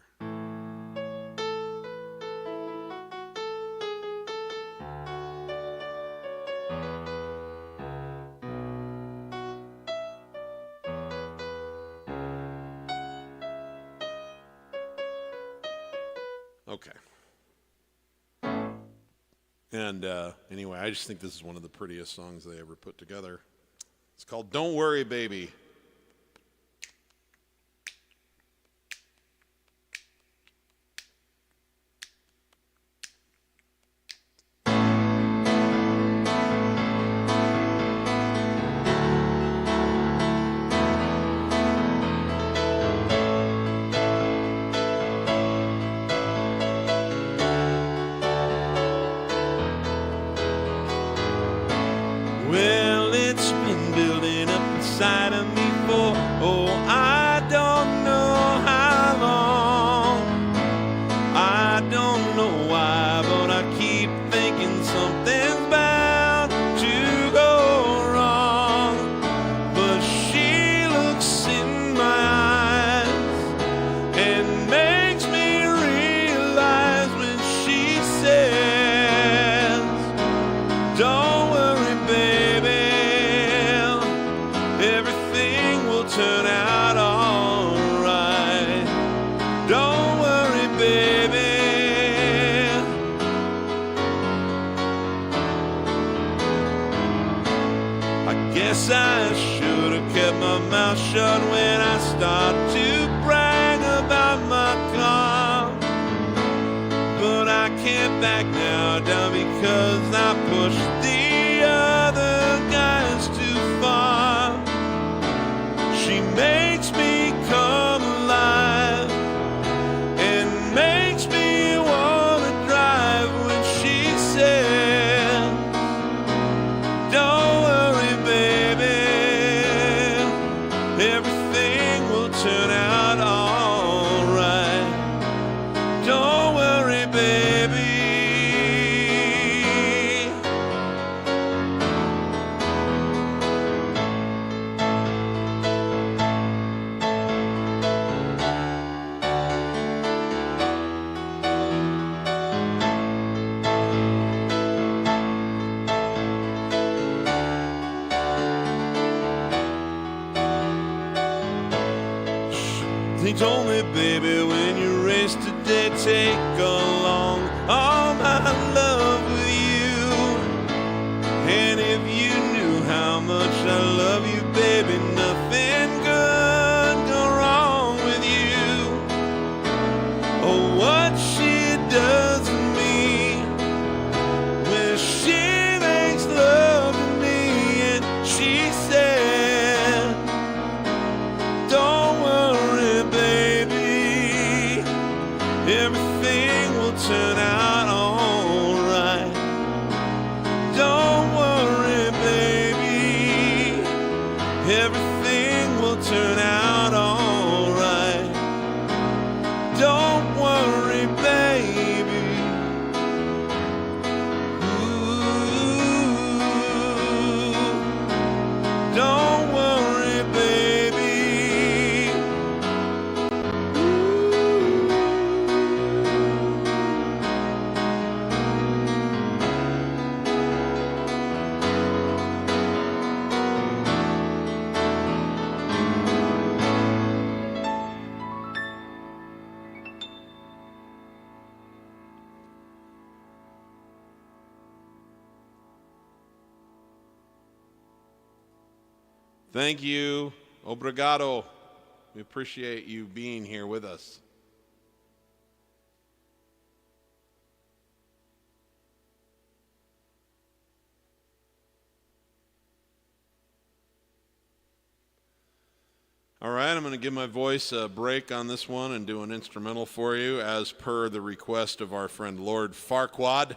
Okay. And anyway, I just think this is one of the prettiest songs they ever put together. It's called Don't Worry, Baby. Well, it's been building up inside of me for, oh, I don't know how long. I don't know why, but I keep thinking something's bound to go wrong. But she looks in my eyes and makes me realize when she says, don't worry, baby, everything will turn out all right. Don't worry, baby. I guess I should have kept my mouth shut when I start to brag about my car. But I can't back now down because I pushed the other guys too far. She makes me come alive and makes me want to drive when she says, don't worry, baby, everything will turn out all right. Don't worry, baby. He told me, baby, when you race today, take along all my love with you. And if you knew how much I love you, baby, nothing could go wrong with you. Oh, what she does to me when she makes love to me and she said, don't worry, baby, everything will turn out all right. Thank you. Obrigado. We appreciate you being here with us. All right, I'm going to give my voice a break on this one and do an instrumental for you as per the request of our friend Lord Farquaad.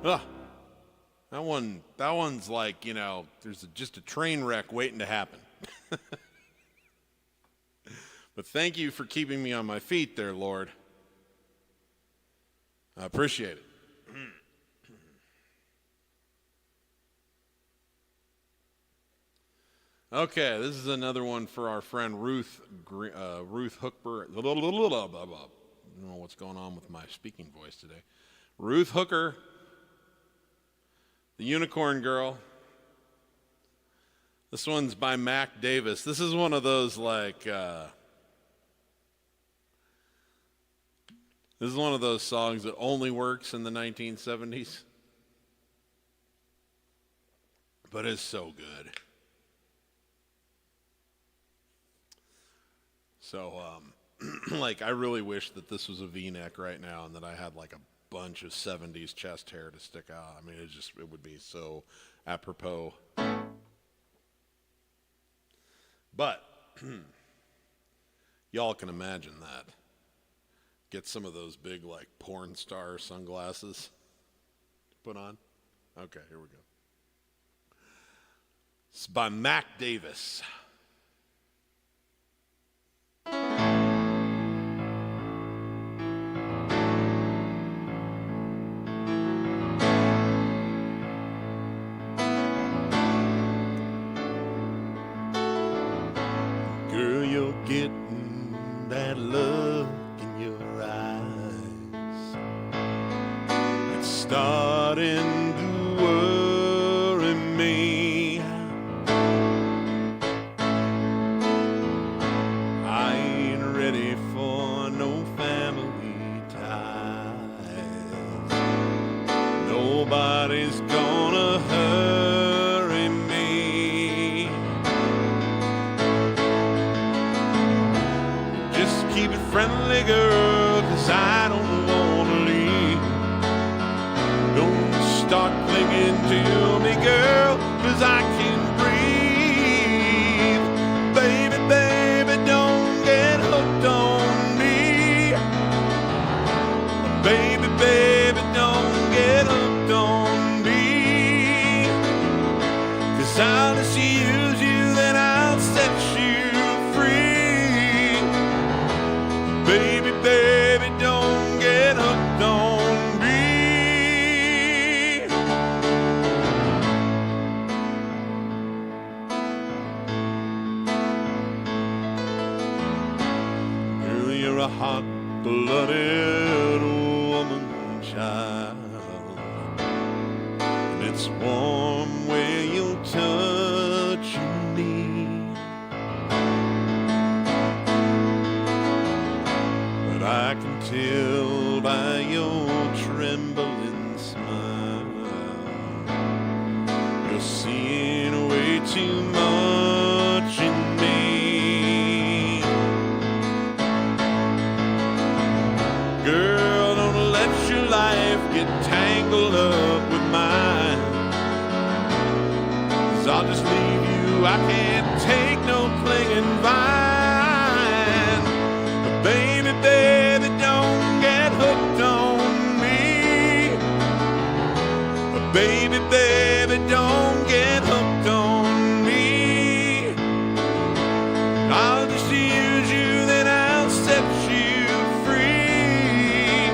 Ugh. That one's like, there's just a train wreck waiting to happen. But thank you for keeping me on my feet there, Lord. I appreciate it. Okay, this is another one for our friend Ruth Hooker. I don't know what's going on with my speaking voice today. Ruth Hooker, the Unicorn Girl. This one's by Mac Davis. This is one of those this is one of those songs that only works in the 1970s, but is so good. So, I really wish that this was a V-neck right now and that I had like a bunch of 70s chest hair to stick out. I mean, it would be so apropos. But y'all can imagine that. Get some of those big, like, porn star sunglasses to put on. Okay, here we go. It's by Mac Davis. Girl, you're getting that look in your eyes. It's starting to worry me. I ain't ready for no family ties. Nobody's gonna hurry me. Just keep it friendly, girl, 'cause I don't wanna leave. Don't start clinging to me, girl, 'cause I can breathe. Baby, baby, don't get hooked on me. Baby, baby, don't get hooked on me. 'Cause I'll just use you, then I'll set you free. Baby, baby, don't get hooked on me. Girl, you're a hot-blooded woman, child. And it's warm where you touch me. But I can tell by your trembling smile, you're seeing way too much in me. Girl, don't let your life get tangled up with mine. 'Cause I'll just leave you, I can't take no clinging vine. But baby, baby, don't get hooked on me. But baby, baby, don't get hooked on me. I'll just use you, then I'll set you free.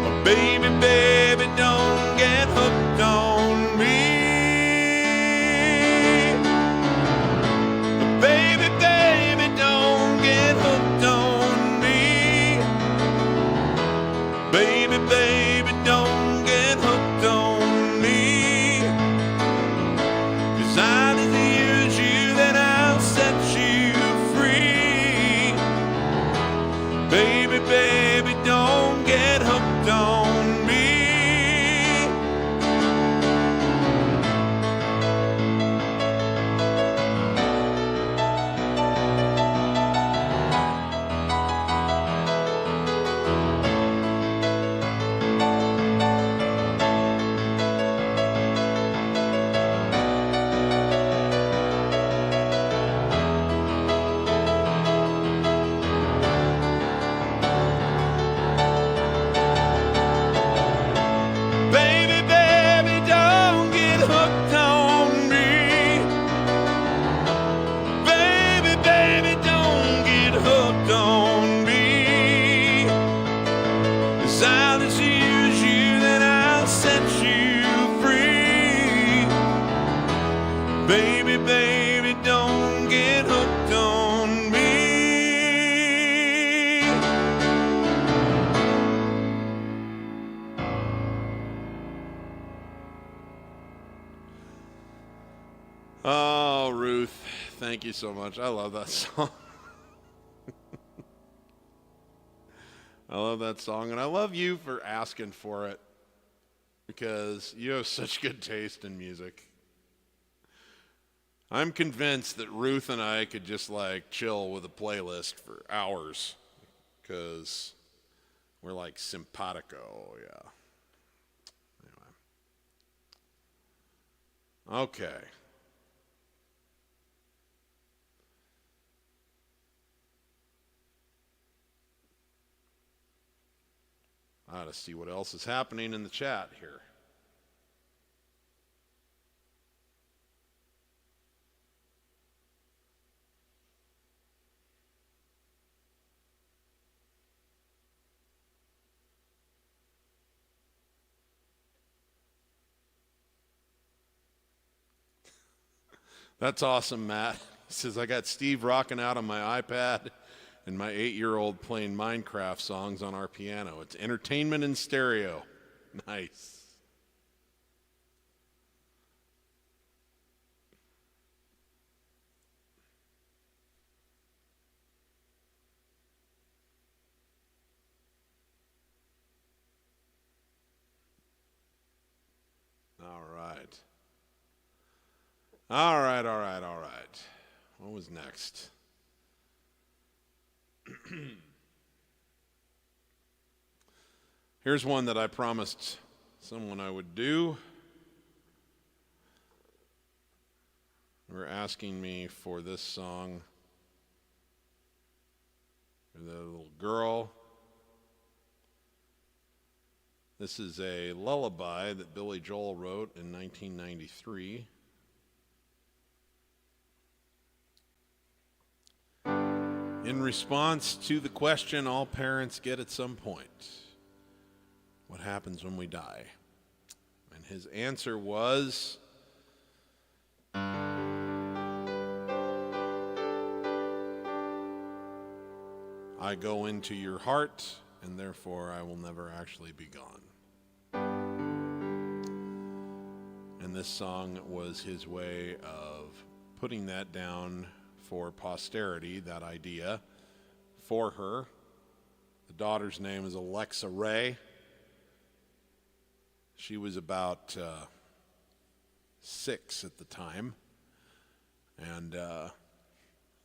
But baby, baby, don't get hooked on me. But baby, baby, don't get hooked on me. Baby, baby, don't get hooked on me. 'Cause I just use you, then I'll set you free. Baby, baby, don't get hooked on me. Baby, baby, don't get hooked on me. Baby, baby, don't get hooked on me. 'Cause I'll just use you, then I'll set you free. Baby, baby, don't get hooked on me. Oh, Ruth, thank you so much. I love that song. I love that song, and I love you for asking for it because you have such good taste in music. I'm convinced that Ruth and I could just like chill with a playlist for hours because We're like simpatico, yeah. Anyway. Okay. I ought to see what else is happening in the chat here. That's awesome, Matt. He says, I got Steve rocking out on my iPad and my 8-year-old playing Minecraft songs on our piano. It's entertainment in stereo. Nice. All right. All right. What was next? Here's one that I promised someone I would do. They were asking me for this song. For the little girl. This is a lullaby that Billy Joel wrote in 1993. In response to the question all parents get at some point, what happens when we die? And his answer was, I go into your heart, and therefore I will never actually be gone. And this song was his way of putting that down for posterity, that idea, for her. The daughter's name is Alexa Ray. She was about 6 at the time. And, of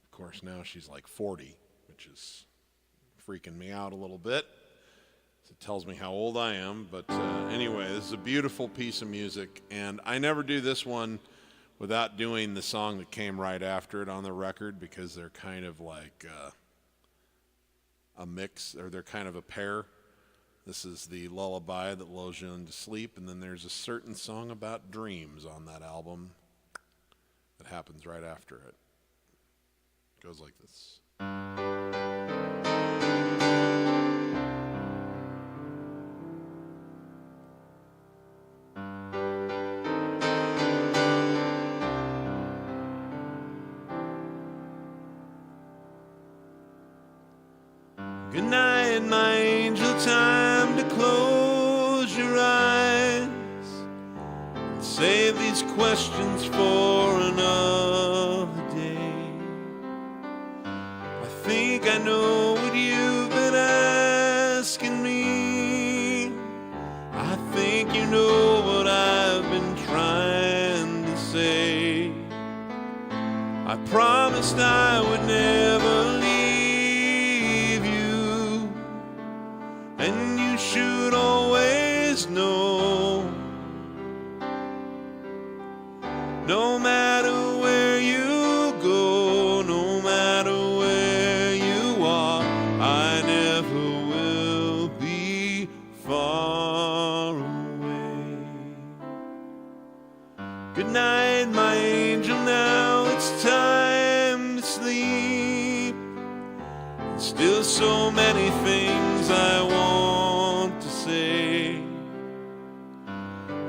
course, now she's like 40, which is freaking me out a little bit. It tells me how old I am. But anyway, this is a beautiful piece of music. And I never do this one without doing the song that came right after it on the record, because they're kind of like a mix, or they're kind of a pair. This is the lullaby that lulls you into sleep, and then there's a certain song about dreams on that album that happens right after it. It goes like this. Good night, my angel, time to close your eyes and save these questions for another day. I think I know what you've been asking me. I think you know what I've been trying to say. I promised I would never leave. And you should always know, no matter where you go, no matter where you are, I never will be far away. Good night, my angel, now it's time to sleep. Still so many things I want to say.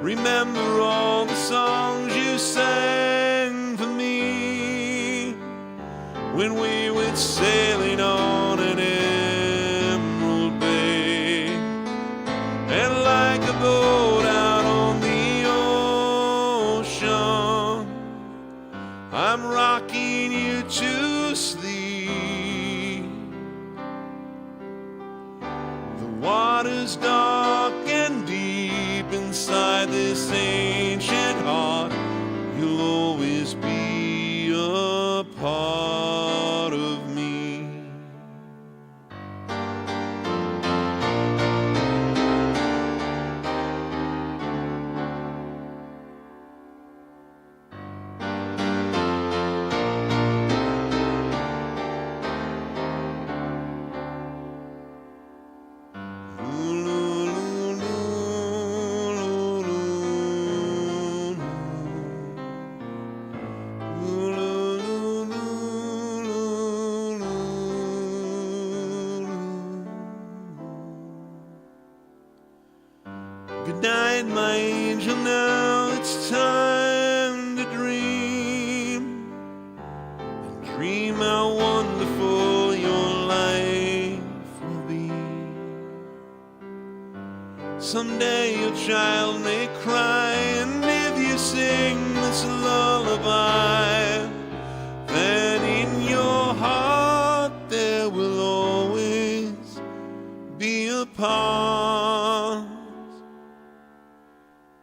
Remember all the songs you sang for me when we went sailing on an emerald bay. And like a boat out on the ocean, I'm rocking you to sleep. Water's dark and deep inside this ancient heart. You'll always be a part of me. Good night, my angel, now it's time to dream. And dream how wonderful your life will be. Someday your child may cry, and if you sing this lullaby, then in your heart there will always be a part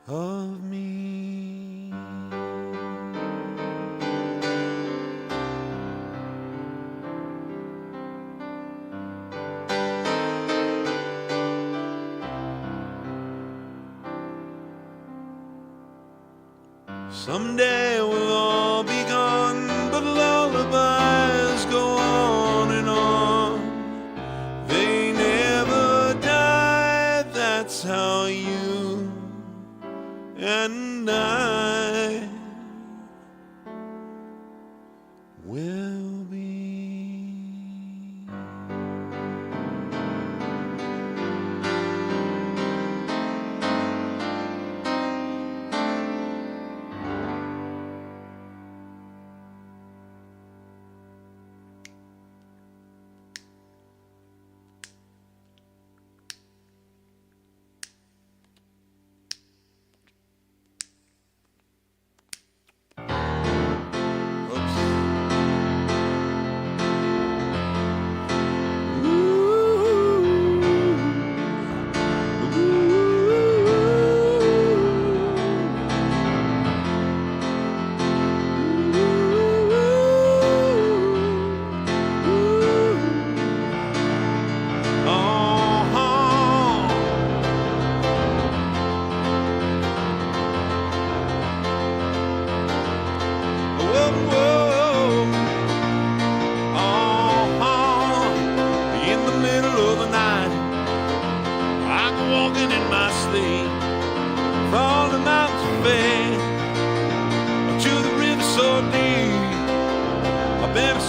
of me. Someday we'll all be gone, but lullabies go on and on. They never die, that's how you and I will be.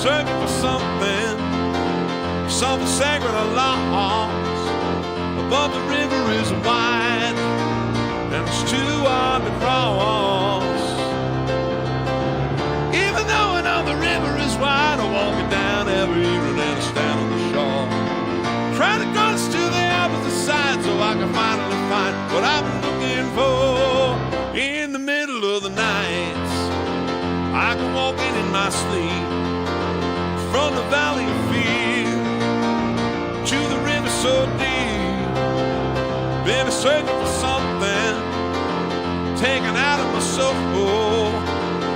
Searching for something sacred or lost. But the river is wide and it's too hard to cross. Even though I know the river is wide, I walk it down every evening and I stand on the shore. Try to cross to the opposite side so I can finally find what I've been looking for. In the middle of the night, I can walk in my sleep. From the valley of fear to the river so deep, been searching for something taken out of my soul,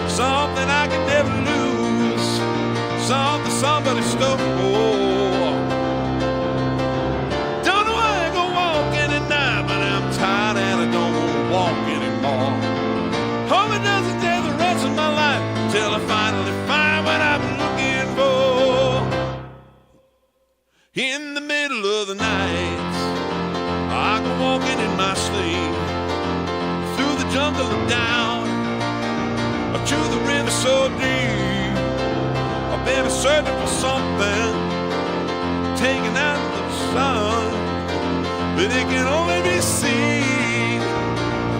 something I can never lose, something somebody stole. Don't know why I go walking at night, but I'm tired and I don't want to walk anymore. Hope it doesn't take the rest of my life till I finally find what I've been looking for. In the middle of the night, I go walking in my sleep through the jungle and down to the river so deep. I've been searching for something taken out of the sun, but it can only be seen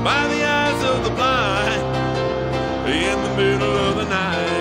by the eyes of the blind. In the middle of the night,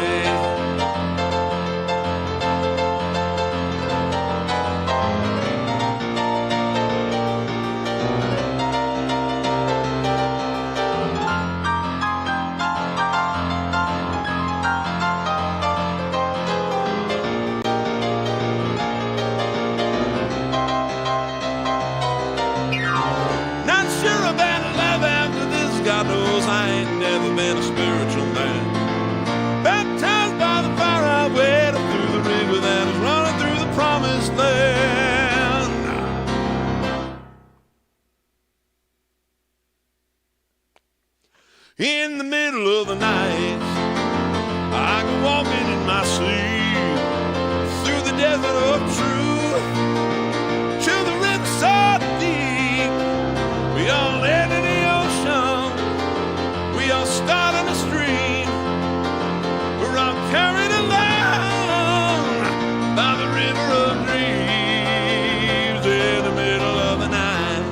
God knows I ain't never been a spiritual man. Baptized by the fire, I waded through the river that is running through the promised land. In the middle of the night, I go walking in my sleep through the desert of truth to the river so deep. We all land in the ocean, we all start on the stream. We're all carried along by the river of dreams. In the middle of the night,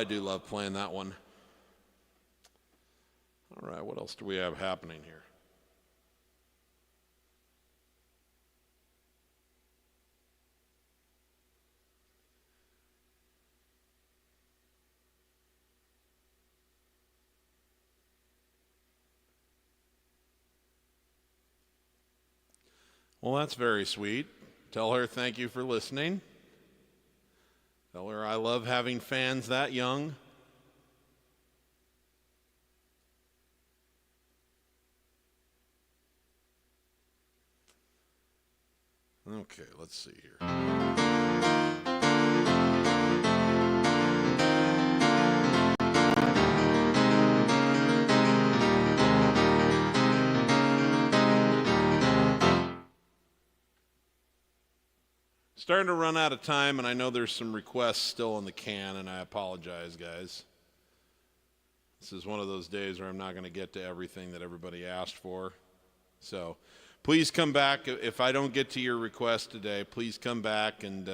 do love playing that one. All right, what else do we have happening here? Well, that's very sweet. Tell her thank you for listening. Tell her I love having fans that young. Okay, let's see here. Starting to run out of time, and I know there's some requests still in the can, and I apologize, guys. This is one of those days where I'm not going to get to everything that everybody asked for. So please come back. If I don't get to your request today, please come back and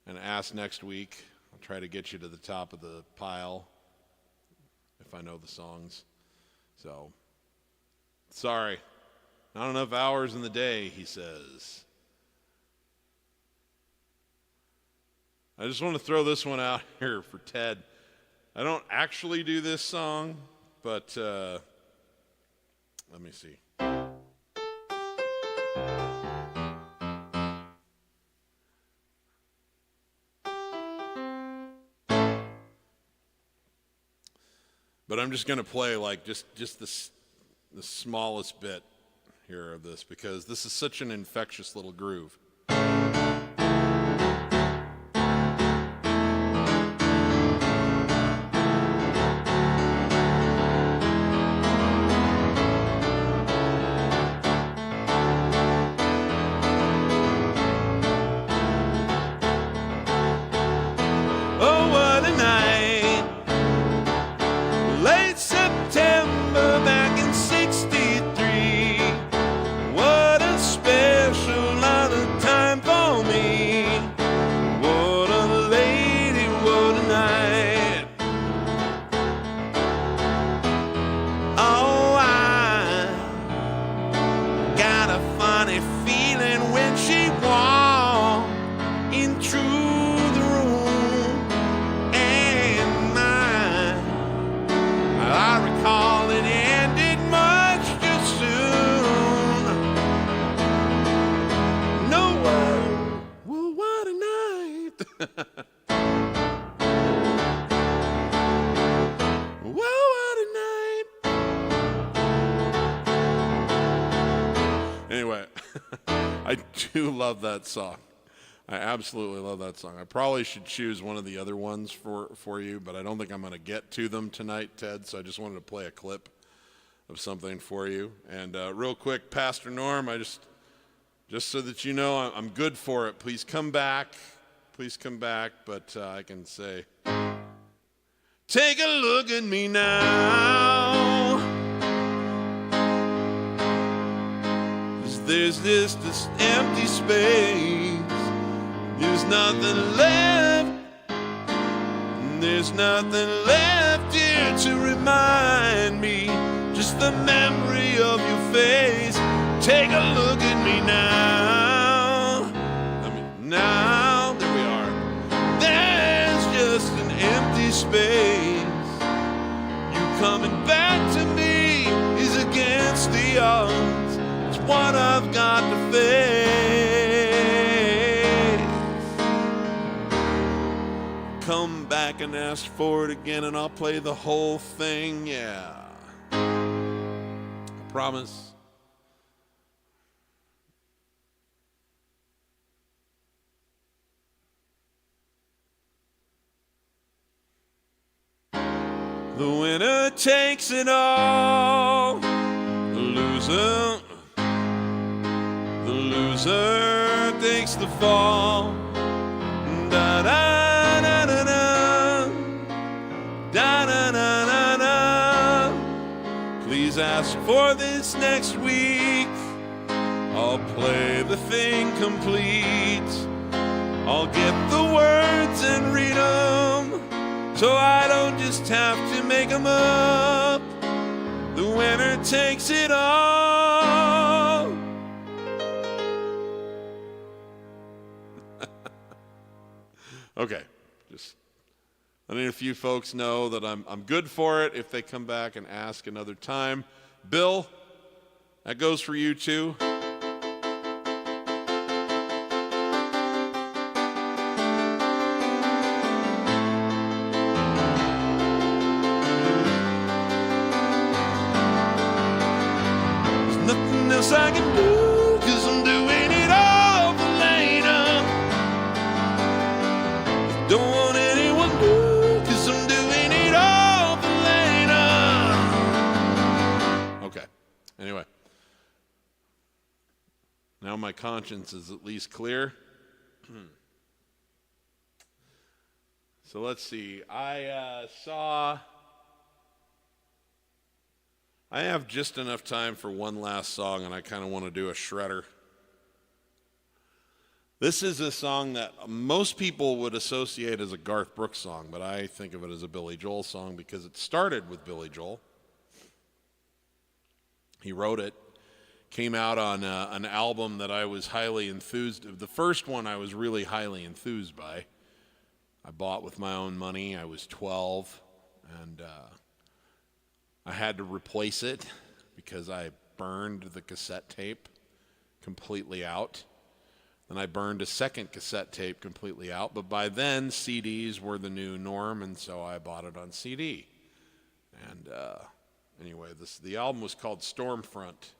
ask next week. I'll try to get you to the top of the pile if I know the songs. So, sorry. Not enough hours in the day, he says. I just want to throw this one out here for Ted. I don't actually do this song, but let me see. But I'm just going to play like just the smallest bit here of this because this is such an infectious little groove. Anyway, I do love that song. I absolutely love that song. I probably should choose one of the other ones for you, but I don't think I'm going to get to them tonight, Ted, so I just wanted to play a clip of something for you. And real quick, Pastor Norm, just so that you know I'm good for it. Please come back. Please come back, but I can say, take a look at me now. There's just this empty space. There's nothing left. There's nothing left here to remind me. Just the memory of your face. Take a look at me now. Now, there we are. There's just an empty space. You coming back to me is against the odds. What I've got to face. Come back and ask for it again, and I'll play the whole thing, yeah. I promise. The winner takes it all. The loser takes the fall. Da da da da da, da da da da da. Please ask for this next week. I'll play the thing complete. I'll get the words and read them. so I don't just have to make them up. The winner takes it all. Okay, just letting a few folks know that I'm good for it if they come back and ask another time. Bill, that goes for you too. I can do, 'cause I'm doing it all for later. Don't want anyone to, 'cause I'm doing it all for later. Okay, anyway. Now my conscience is at least clear. So let's see. I have just enough time for one last song, and I kind of want to do a shredder. This is a song that most people would associate as a Garth Brooks song, but I think of it as a Billy Joel song because it started with Billy Joel. He wrote it, came out on an album that I was highly enthused. The first one I was really highly enthused by. I bought with my own money. I was 12, and I had to replace it because I burned the cassette tape completely out. Then I burned a second cassette tape completely out. But by then, CDs were the new norm, and so I bought it on CD. And anyway, the album was called Stormfront.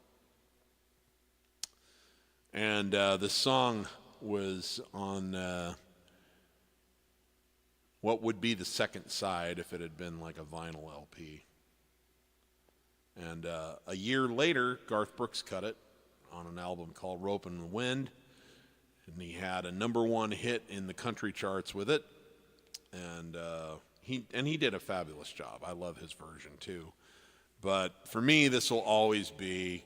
And the song was on what would be the second side if it had been like a vinyl LP. And a year later, Garth Brooks cut it on an album called Rope and the Wind. And he had a #1 hit in the country charts with it. And he did a fabulous job. I love his version too. But for me, this will always be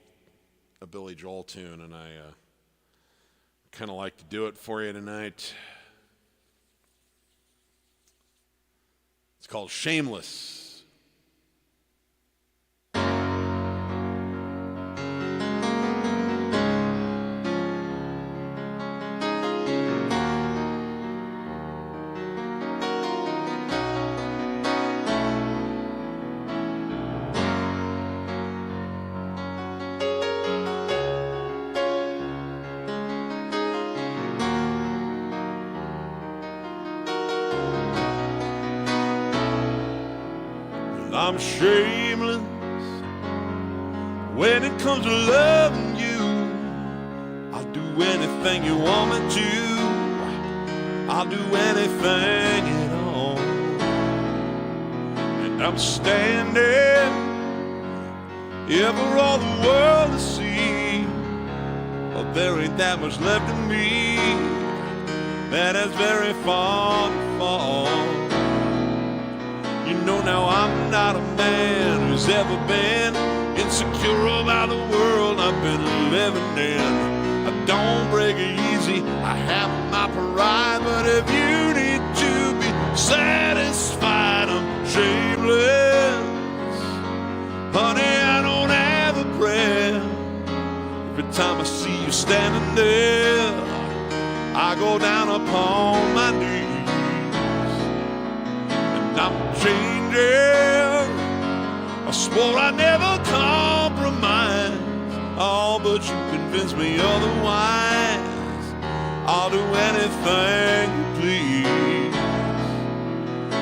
a Billy Joel tune, and I kind of like to do it for you tonight. It's called Shameless. I'm shameless when it comes to loving you. I'll do anything you want me to. I'll do anything at all. And I'm standing here for all the world to see. But there ain't that much left of me that is very far to fall. You know now I'm not a man who's ever been insecure about the world I've been living in. I don't break it easy, I have my pride, but if you need to be satisfied, I'm shameless. Honey, I don't have a prayer. Every time I see you standing there, I go down upon my knees. I'm changing. I swore I'd never compromise. Oh, but you convinced me otherwise. I'll do anything you please.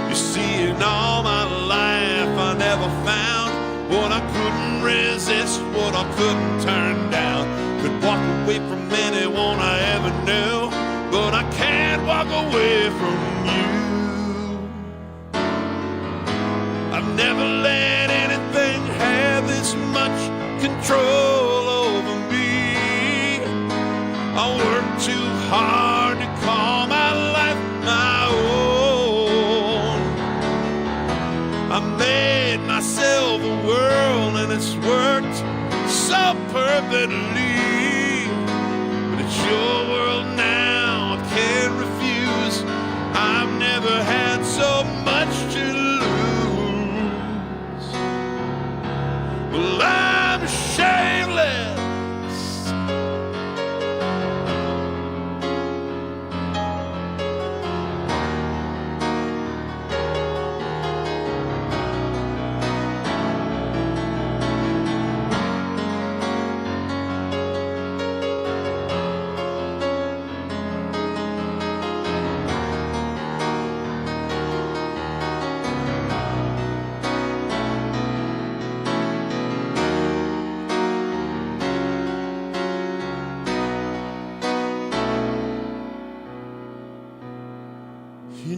You see, in all my life I never found what I couldn't resist, what I couldn't turn down. Could walk away from anyone I ever knew, but I can't walk away from you. I've never let anything have this much control over me. I work too hard to call my life my own. I made myself a world and it's worked so perfectly. But it's your world now, I can't refuse. I've never had so much to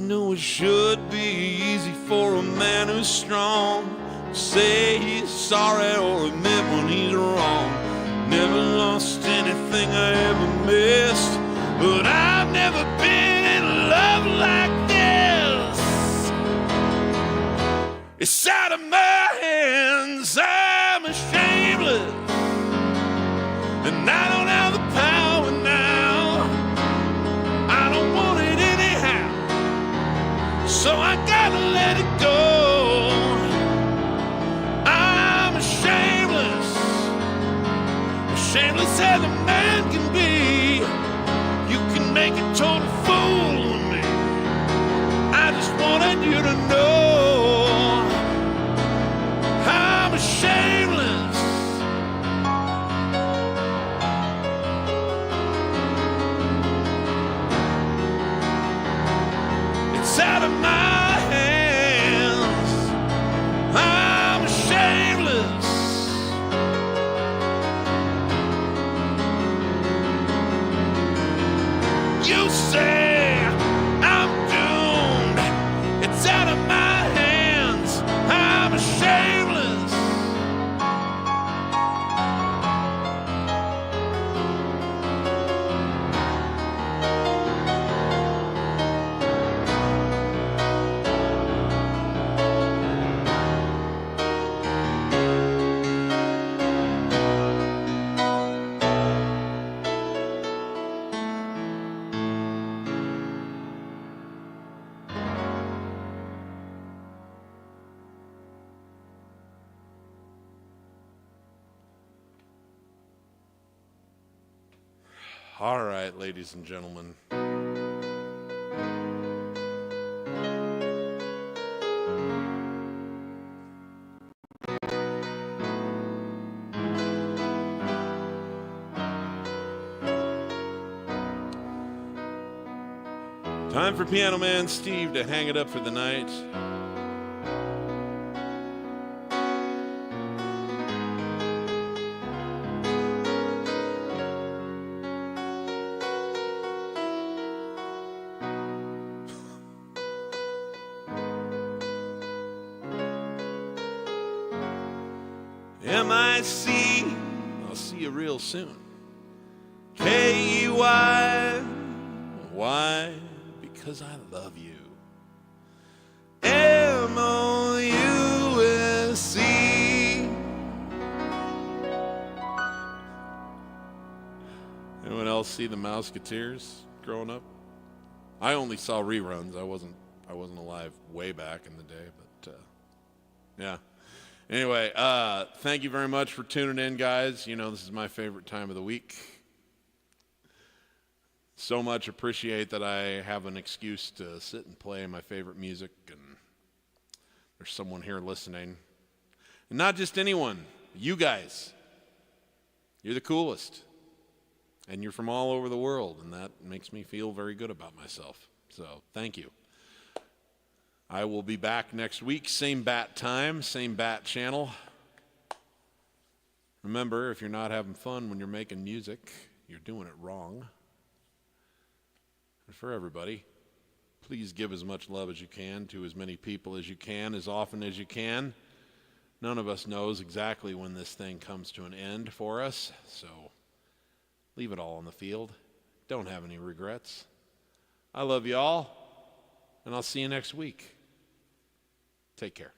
know it should be easy for a man who's strong to say he's sorry or admit when he's wrong. Never lost anything I ever missed, but I've never been in love like this. It's out of my hands, I'm a shameless, and I don't have the power now. I don't want it anyhow, so I gotta let it go. I'm a shameless as a man can be. You can make a total fool of me. I just wanted you to know I'm a shameless. It's out of my hands. I'm a shameless. You say I'm doomed. It's out of my hands. I'm a shameless. All right, ladies and gentlemen. Time for Piano Man Steve to hang it up for the night. M-I-C, I'll see you real soon. K-E-Y, Why? Because I love you. M-O-U-S-E. Anyone else see the Mouseketeers growing up? I only saw reruns. I wasn't alive way back in the day, but yeah. Anyway, thank you very much for tuning in, guys. You know, this is my favorite time of the week. So much appreciate that I have an excuse to sit and play my favorite music, and there's someone here listening. And not just anyone, you guys. You're the coolest. And you're from all over the world, and that makes me feel very good about myself. So, thank you. I will be back next week, same bat time, same bat channel. Remember, if you're not having fun when you're making music, you're doing it wrong. And for everybody, please give as much love as you can to as many people as you can, as often as you can. None of us knows exactly when this thing comes to an end for us, so leave it all on the field. Don't have any regrets. I love you all, and I'll see you next week. Take care.